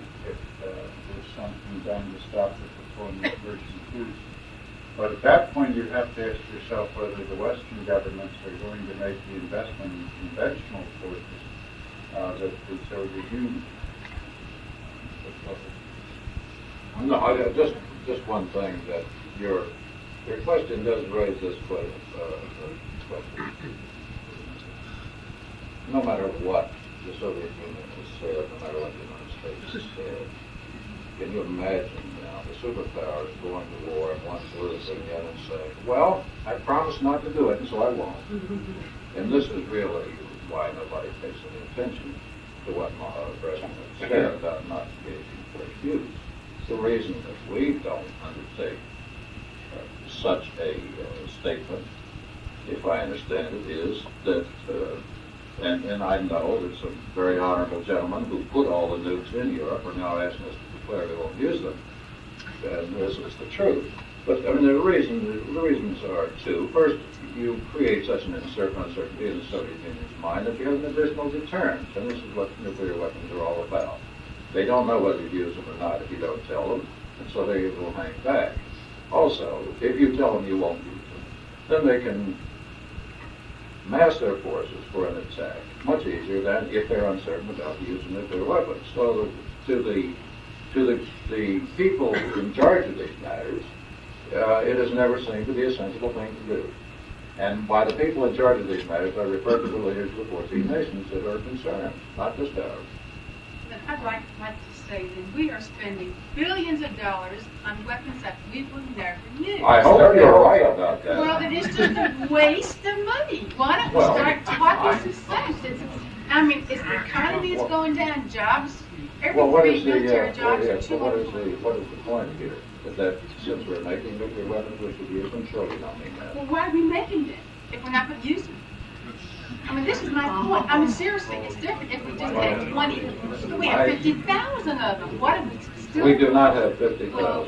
there's something done to stop the deployment of Russian troops. But at that point, you have to ask yourself whether the Western governments are going to make the investment in conventional forces that the Soviet Union. No, just one thing, that your question does raise this question. No matter what the Soviet Union has said, no matter what the United States has said, can you imagine now the superpowers going to war and one losing again and saying, well, I promised not to do it, and so I won't. And this is really why nobody pays any attention to what the President said about not engaging first use. The reason that we don't undertake such a statement, if I understand it, is that, and I know that some very honorable gentlemen who put all the nukes in Europe are now asking us to declare they won't use them. And this is the truth. But I mean, the reasons are two. First, you create such an uncertainty in the Soviet Union's mind that you have an additional deterrent, and this is what nuclear weapons are all about. They don't know whether you use them or not if you don't tell them, and so they will hang back. Also, if you tell them you won't use them, then they can mass their forces for an attack much easier than if they're uncertain about the use of nuclear weapons. So to the people in charge of these matters, it has never seemed to be a sensible thing to do. And by the people in charge of these matters, I refer to the leaders of the 14 nations that are concerned, not just ours. I'd like to say that we are spending billions of dollars on weapons that we will never use. I hope you're right about that. Well, it is just a waste of money. Why don't we start talking some sense? I mean, the economy is going down, jobs, every three military jobs are too what is the point here? That since we're making nuclear weapons, we should use them? Surely don't mean that. Well, why are we making them if we're not going to use them? I mean, this is my point. I mean, seriously, it's different if we just had 20. We have 50,000 of them. What if we still? We do not have 50,000. Well,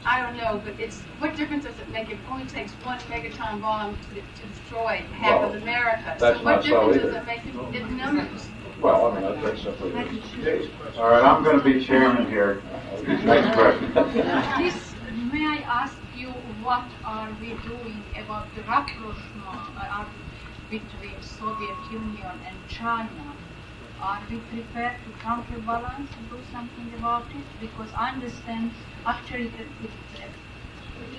I don't know, but what difference does it make if it only takes one megaton bomb to destroy half of America? That's so what not so difference either. does it make in numbers? Well, I mean, that's simply the case. All right, I'm going to be chairman here. Next question. Please, may I ask you, what are we doing about the rapprochement between Soviet Union and China? Are we prepared to counterbalance and do something about it? Because I understand, actually,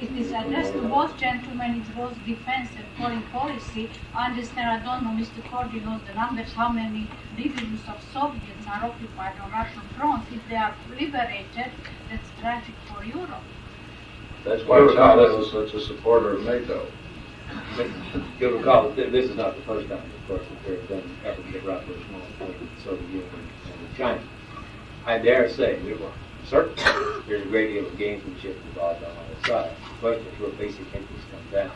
it is addressed to both gentlemen, it's both defense and foreign policy. I understand, I don't know, Mr. Cordy knows the numbers, how many divisions of Soviets are occupied on Russian fronts. If they are liberated, that's tragic for Europe. That's why China is such a supporter of NATO. You'll recall that this is not the first time, of course, that there have been efforts to rapprochement between the Soviet Union and China. I dare say, certainly, there's a great deal of gamesmanship involved on either side. The question is where basic interests come down.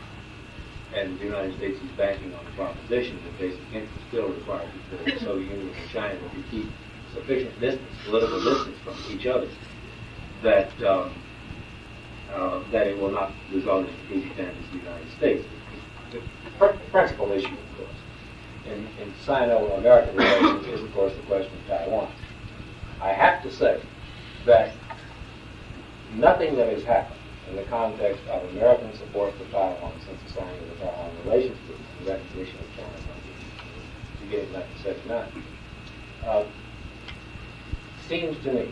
And the United States is banking on the proposition that basic interests still require the Soviet Union and China to keep sufficient distance, political distance from each other, that that it will not result in strategic damage to the United States. The principal issue, of course, in Sino-American relations is, of course, the question of Taiwan. I have to say that nothing that has happened in the context of American support for Taiwan since the signing of the Taiwan Relations Treaty, the recognition of China beginning in 1979, seems to me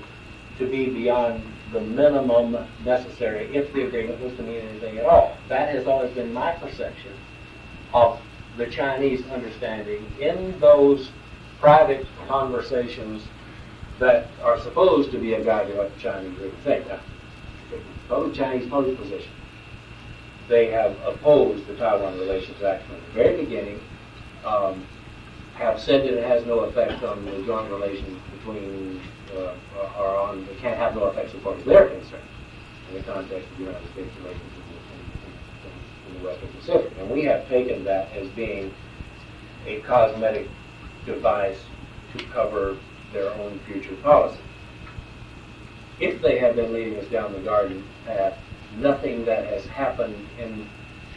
to be beyond the minimum necessary if the agreement was to mean anything at all. That has always been my perception of the Chinese understanding in those private conversations that are supposed to be a guide to what the Chinese really think. Now, the Chinese position. They have opposed the Taiwan Relations Act from the very beginning, have said that it has no effect on the joint relations between, it can't have no effect as far as they're concerned in the context of the United States relations in the Western Pacific. And we have taken that as being a cosmetic device to cover their own future policy. If they have been leading us down the garden path, nothing that has happened in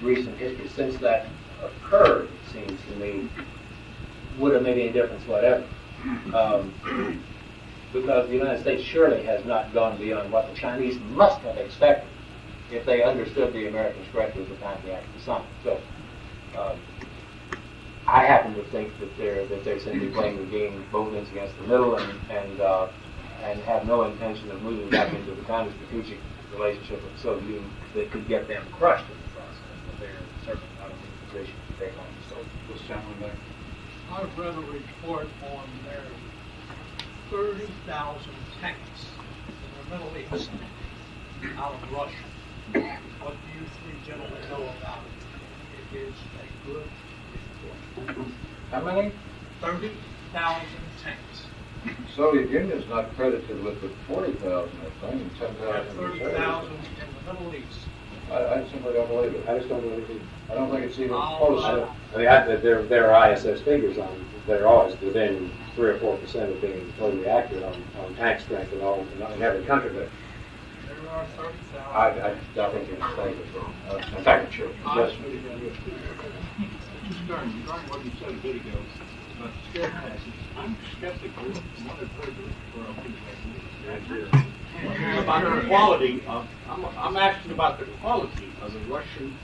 recent history since that occurred, it seems to me, would have made any difference whatever. Because the United States surely has not gone beyond what the Chinese must have expected if they understood the Americans correctly at the time the act was signed. So, I happen to think that they're simply playing the game both ends against the middle and have no intention of moving back into the kind of strategic relationship with the Soviet Union that could get them crushed in the process. But they're certainly not in a position to take on the Soviet. This gentleman there. I've read a report on their 30,000 tanks in the Middle East out of Russia. What do you three gentlemen know about it? It is a good report. How many? 30,000 tanks. Soviet Union's not credited with the 40,000, I think, and 10,000. 30,000 in the Middle East. I simply don't believe it. I just don't believe it. I don't think it's even Oh, close. I mean, there are ISS figures on, they're always within 3 or 4% of being totally accurate on tank strength and all, in every country, but There are 30,000. I think you're mistaken. In fact, sure. Yes. Regarding what you said a bit ago about the scare tactics, I'm skeptical of what I've heard about the quality of, I'm asking about the quality of the Russian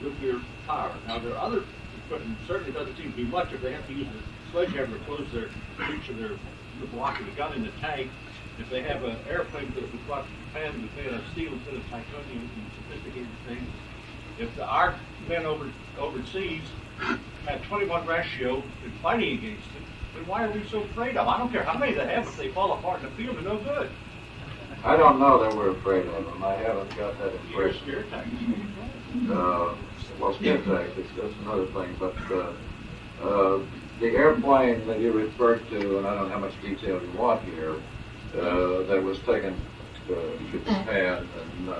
nuclear power. Now, there are other equipment, certainly doesn't seem to be much if they have to use a sledgehammer to close their breach of the block of the gun in the tank. If they have an airplane that was brought to Japan that's made of steel instead of titanium and sophisticated things, if our men overseas had 21 ratio in fighting against it, then why are we so afraid of them? I don't care how many they have, if they fall apart in the field, they're no good. I don't know that we're afraid of them. I haven't got that You're impression. scare tactics. Well, scare tactics, that's another thing, but the airplane that you referred to, and I don't know how much detail you want here, that was taken to Japan and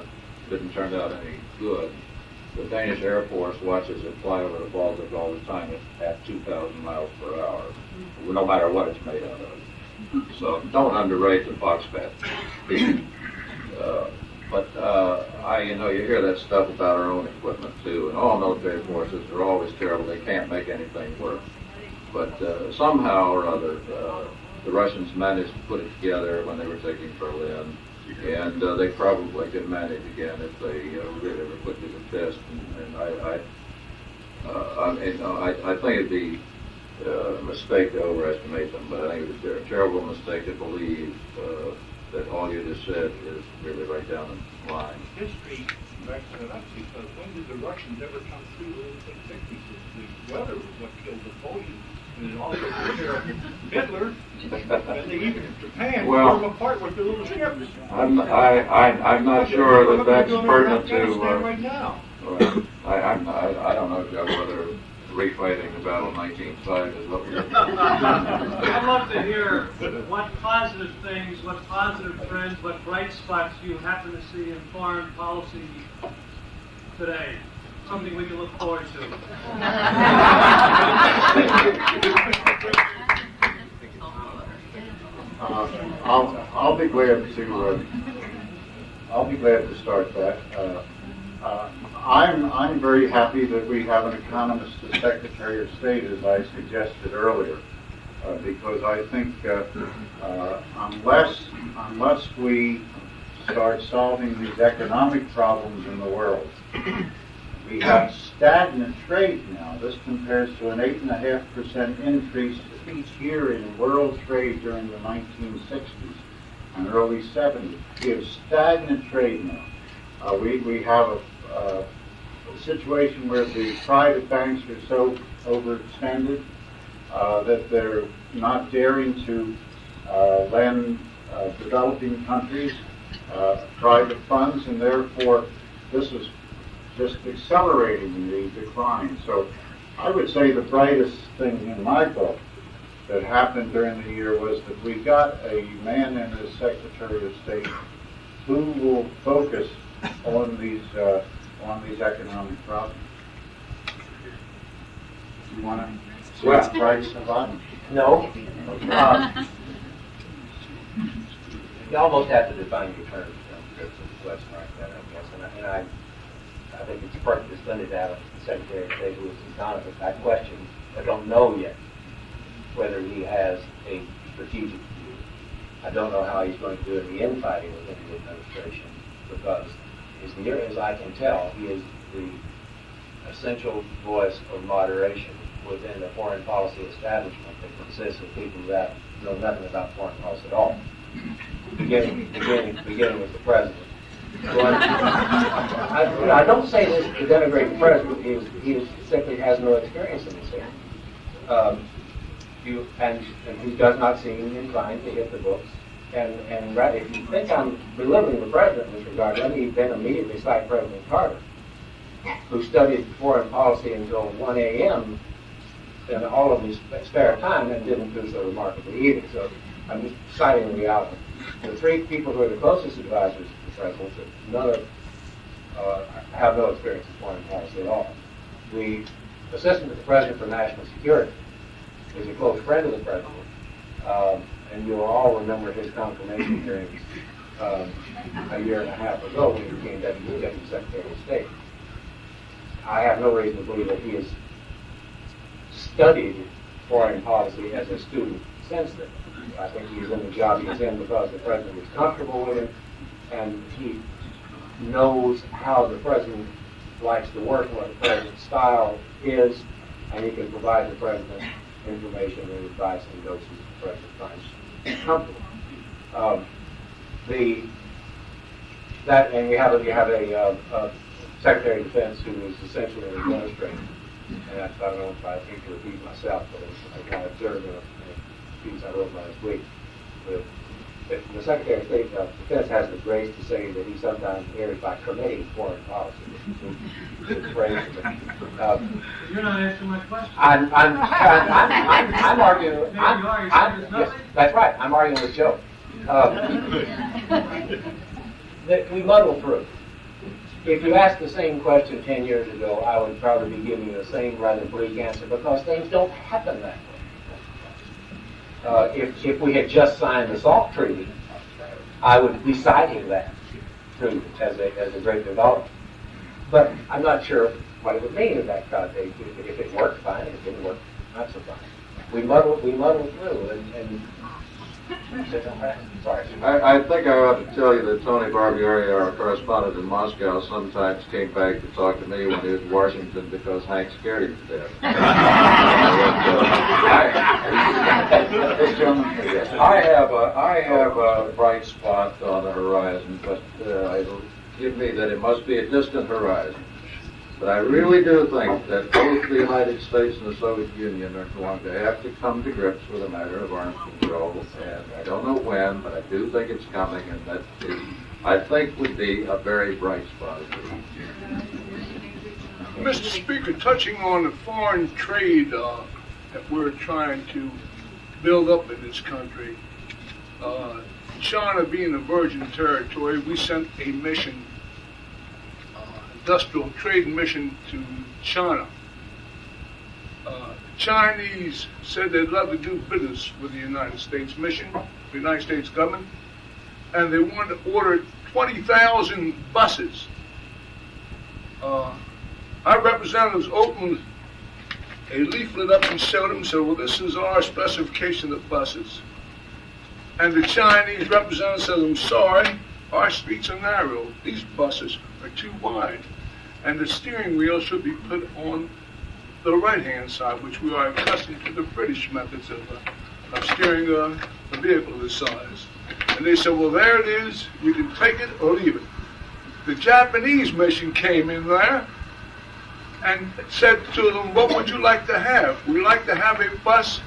didn't turn out any good. The Danish Air Force watches it fly over the Baltic all the time at 2,000 miles per hour, no matter what it's made out of. So don't underrate the Foxbat. You hear that stuff about our own equipment too, and all military forces are always terrible. They can't make anything work. But somehow or other, the Russians managed to put it together when they were taking Berlin, and they probably could manage again if they really were put to the test. And I think it'd be a mistake to overestimate them, but I think it would be a terrible mistake to believe that all you just said is really right down the line. History backs that up, because when did the Russians ever come through with anything technical? The weather was what killed Napoleon, and it also killed Hitler, and they even Japan tore them apart with their little ships. I'm not sure that that's pertinent to. Right now. I don't know, Joe, whether refighting the Battle of 1905 is what we're... I'd love to hear what positive things, what positive trends, what bright spots you happen to see in foreign policy today. Something we can look forward to. I'll be glad to start that. I'm very happy that we have an economist as Secretary of State, as I suggested earlier, because I think unless we start solving these economic problems in the world, we have stagnant trade now. This compares to an 8.5% increase each year in world trade during the 1960s and early 70s. We have stagnant trade now. We have a situation where the private banks are so overextended that they're not daring to lend developing countries private funds, and therefore this is just accelerating the decline. So I would say the brightest thing in my book that happened during the year was that we got a man in as Secretary of State who will focus on these economic problems. You want to see the brightest of bottom? No. You almost have to define your terms in terms of the question like that, I guess. And I think it's perfectly splendid to have a Secretary of State who is an economist. I question, I don't know yet whether he has a strategic view. I don't know how he's going to do it in the infighting within the administration, because as near as I can tell, he is the essential voice of moderation within the foreign policy establishment that consists of people that know nothing about foreign policy at all, beginning with the president. So I don't say this to denigrate the president. He simply has no experience in this area. And he does not seem inclined to hit the books. And if you think I'm belittling the president in this regard, let me then immediately cite President Carter, who studied foreign policy until 1 a.m. in all of his spare time and didn't do so remarkably either. So I'm just citing the reality. The three people who are the closest advisors to the president, have no experience in foreign policy at all. The assistant to the president for national security is a close friend of the president. And you'll all remember his confirmation hearings a year and a half ago when he became Deputy Secretary of State. I have no reason to believe that he has studied foreign policy as a student since then. I think he's in the job he's in because the president is comfortable with him, and he knows how the president likes to work, what the president's style is, and he can provide the president information and advice and doses the president finds comfortable. And you have a Secretary of Defense who is essentially an administrator. And I don't know if I need to repeat myself, but as I observed in a piece I wrote last week, the Secretary of State of Defense has the grace to say that he sometimes errs by committing foreign policy. You're not answering my question. I'm arguing. Yes, that's right. I'm arguing with Joe. That we muddle through. If you asked the same question 10 years ago, I would probably be giving you the same rather bleak answer, because things don't happen that way. If we had just signed the SALT Treaty, I would be citing that treaty as a great development. But I'm not sure what it would mean in that context. If it worked, fine. If it didn't work, not so fine. We muddle through, and sorry. I think I ought to tell you that Tony Barbieri, our correspondent in Moscow, sometimes came back to talk to me when he was in Washington because Hank scared him to death. I have a bright spot on the horizon, but it'll give me that it must be a distant horizon. But I really do think that both the United States and the Soviet Union are going to have to come to grips with a matter of arms control. And I don't know when, but I do think it's coming, and that is, I think, would be a very bright spot. Mr. Speaker, touching on the foreign trade that we're trying to build up in this country, China being a virgin territory, we sent a mission, industrial trade mission to China. Chinese said they'd love to do business with the United States mission, the United States government, and they wanted to order 20,000 buses. Our representatives opened a leaflet up and showed them, and said, well, this is our specification of buses. And the Chinese representative said, I'm sorry, our streets are narrow. These buses are too wide. And the steering wheel should be put on the right-hand side, which we are accustomed to the British methods of steering a vehicle this size. And they said, well, there it is. You can take it or leave it. The Japanese mission came in there and said to them, what would you like to have? We'd like to have a bus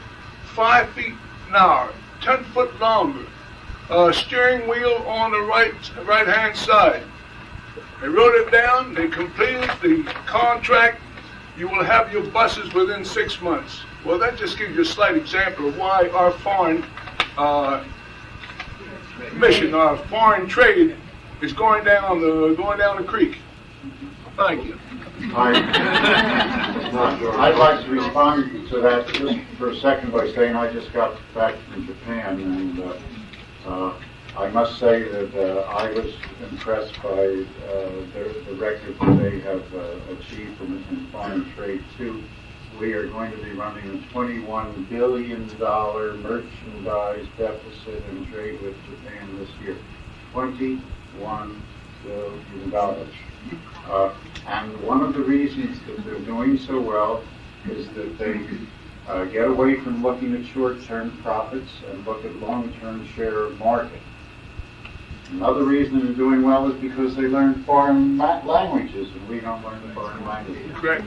5 feet an hour, 10 foot longer, steering wheel on the right-hand side. They wrote it down, they completed the contract. You will have your buses within 6 months. Well, that just gives you a slight example of why our foreign mission, our foreign trade, is going down the creek. Thank you. I'd like to respond to that just for a second by saying I just got back from Japan, and I must say that I was impressed by the record that they have achieved in foreign trade too. We are going to be running a $21 billion merchandise deficit in trade with Japan this year. $21 billion. And one of the reasons that they're doing so well is that they get away from looking at short-term profits and look at long-term share of market. Another reason they're doing well is because they learn foreign languages, and we don't learn the foreign languages. Correct.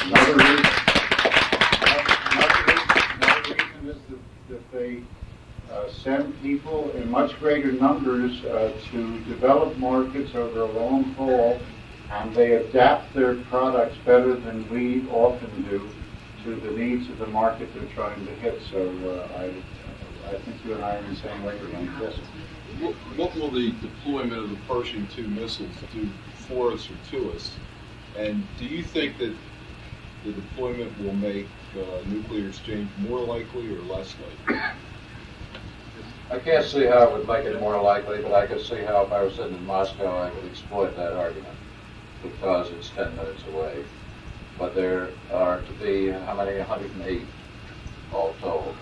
Another reason is that they send people in much greater numbers to develop markets over a long haul, and they adapt their products better than we often do to the needs of the market they're trying to hit. So I think you and I are in the same wavelength. Yes. What will the deployment of the Pershing II missiles do for us or to us? And do you think that the deployment will make nuclear exchange more likely or less likely? I can't see how it would make it more likely, but I could see how if I was sitting in Moscow, I could exploit that argument because it's 10 minutes away. But there are to be, how many, 108 all told.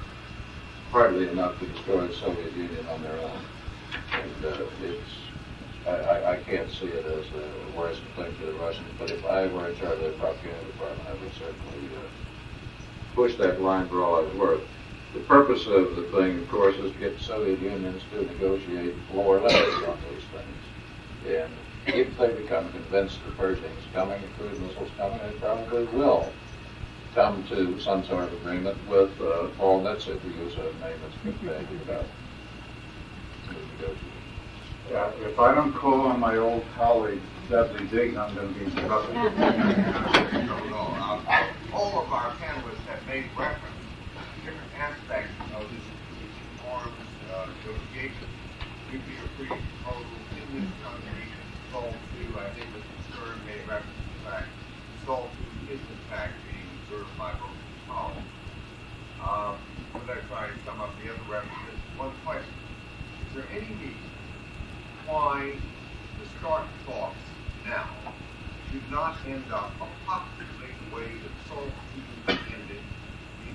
Hardly enough to destroy the Soviet Union on their own. And I can't see it as a worrisome thing to the Russians, but if I were in charge of the propaganda department, I would certainly push that line for all it's worth. The purpose of the thing, of course, is to get the Soviet unions to negotiate more levies on those things. And if they become convinced the Pershing's coming, the cruise missiles coming, they probably will come to some sort of agreement with Paul Nitze, to use a name that's been bandied about. Yeah, if I don't call on my old colleague, Dudley Digg, I'm going to be in trouble. All of our panelists have made reference to different aspects of this arms negotiation. Nuclear free proposal in this country, Sol 2, I think was concerned, made reference to the fact Sol 2 is in fact being observed by both columns. When I try to sum up the other references, one question. Is there any reason why the START talks now should not end up approximately the way that Sol 2 ended,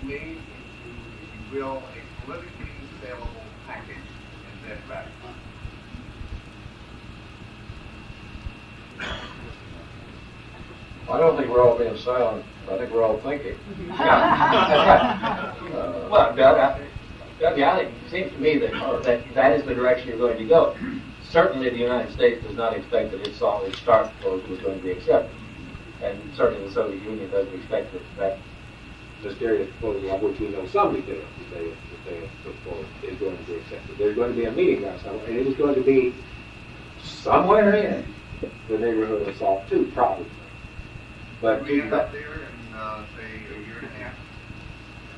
be made into, if you will, a politically saleable package and then ratified? I don't think we're all being silent. I think we're all thinking. Well, Doug, it seems to me that is the direction you're going to go. Certainly the United States does not expect that its START proposal is going to be accepted. And certainly the Soviet Union doesn't expect that mysterious proposal, of which we know some details that they have put forward, is going to be accepted. There's going to be a meeting now somewhere, and it is going to be somewhere in the neighborhood of SALT 2, probably. But we end up there in, say, a year and a half?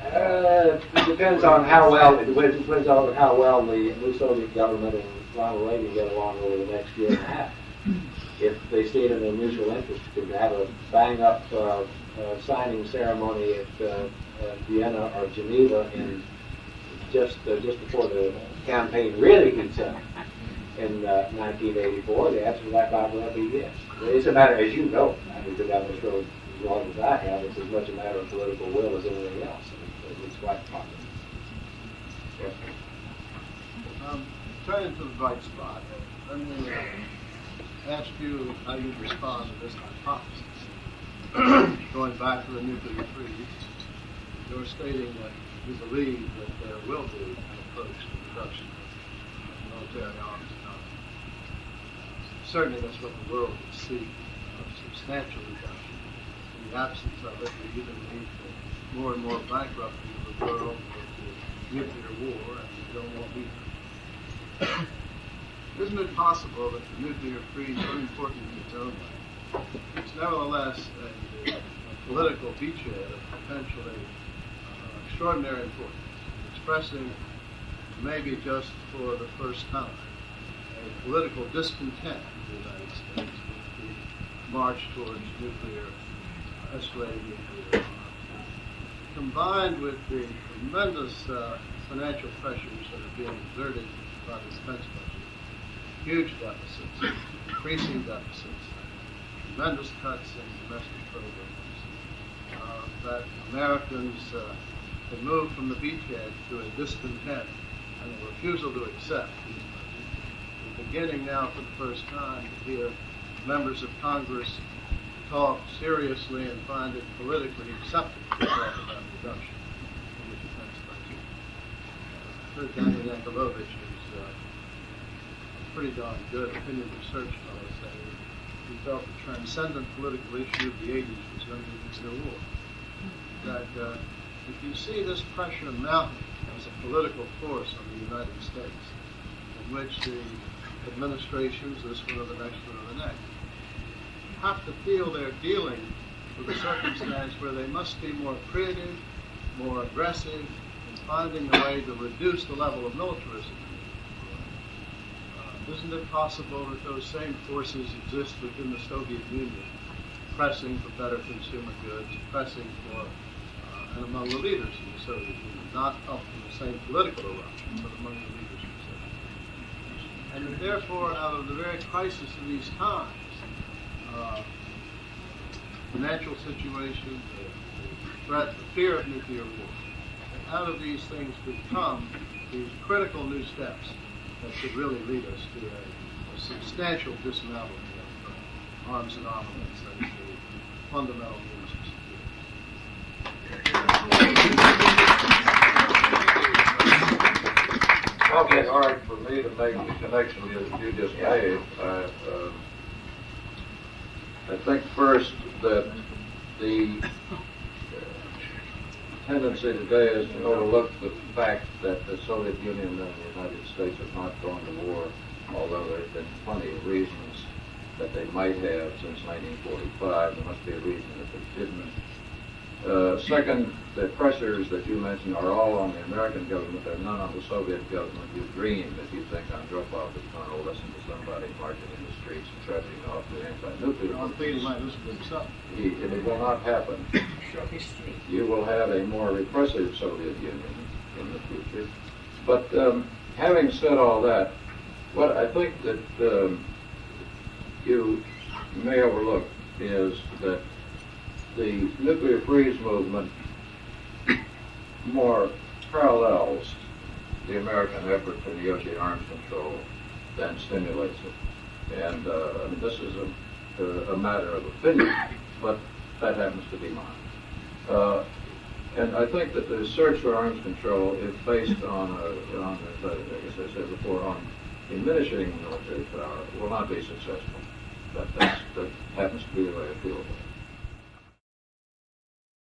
It depends on how well the new Soviet government and Ronald Reagan get along over the next year and a half. If they see it in their mutual interest to have a bang-up signing ceremony at Vienna or Geneva in just before the campaign really gets in 1984, the answer to that might well be yes. It's a matter, as you know, we've been down this road as long as I have, it's as much a matter of political will as anything else. It's quite popular. Yes. Turning to the bright spot, let me ask you how you respond to this hypothesis. Going back to the nuclear freeze, you're stating that you believe that there will be an approach to reduction of military arms and arms. Certainly that's what the world would seek, a substantial reduction. In the absence of it, we either lead to more and more bankruptcy of the world or to nuclear war, and we don't want either. Isn't it possible that the nuclear freeze, so important in its own way, it's nevertheless a political beachhead of potentially extraordinary importance, expressing maybe just for the first time a political discontent in the United States with the march towards escalating nuclear arms, combined with the tremendous financial pressures that are being exerted by the defense budget, huge deficits, increasing deficits, tremendous cuts in domestic programs, that Americans have moved from the beachhead to a discontent and a refusal to accept these budgets. We're beginning now for the first time to hear members of Congress talk seriously and find it politically acceptable to talk about reduction in the defense budget. I heard Daniel Yankelovich, who's a pretty darn good opinion research fellow, say he felt the transcendent political issue of the 80s was going to be nuclear war. That if you see this pressure mounting as a political force on the United States, in which the administrations, this one or the next one or the next, have to feel they're dealing with a circumstance where they must be more creative, more aggressive, in finding a way to reduce the level of militarism. Isn't it possible that those same forces exist within the Soviet Union, pressing for better consumer goods, pressing for, and among the leaders in the Soviet Union, not up in the same political eruption, but among the leaders in the Soviet Union. And therefore, out of the very crisis of these times, financial situation, the threat, the fear of nuclear war, out of these things could come these critical new steps that should really lead us to a substantial dismantling of arms and armaments that is the fundamental means of Probably hard for me to make the connection that you just made. I think first that the tendency today is to overlook the fact that the Soviet Union and the United States have not gone to war, although there have been plenty of reasons that they might have since 1945. There must be a reason that they didn't. Second, the pressures that you mentioned are all on the American government. They're none on the Soviet government. You dream if you think Andropov is going to listen to somebody marching in the streets and trudging off the anti-nuclear. It will not happen. You will have a more repressive Soviet Union in the future. But having said all that, what I think that you may overlook is that the nuclear freeze movement more parallels the American effort to negotiate arms control than stimulates it. And I mean, this is a matter of opinion, but that happens to be mine. And I think that the search for arms control is based on, as I said before, on diminishing military power. It will not be successful. But that happens to be the way I feel about it.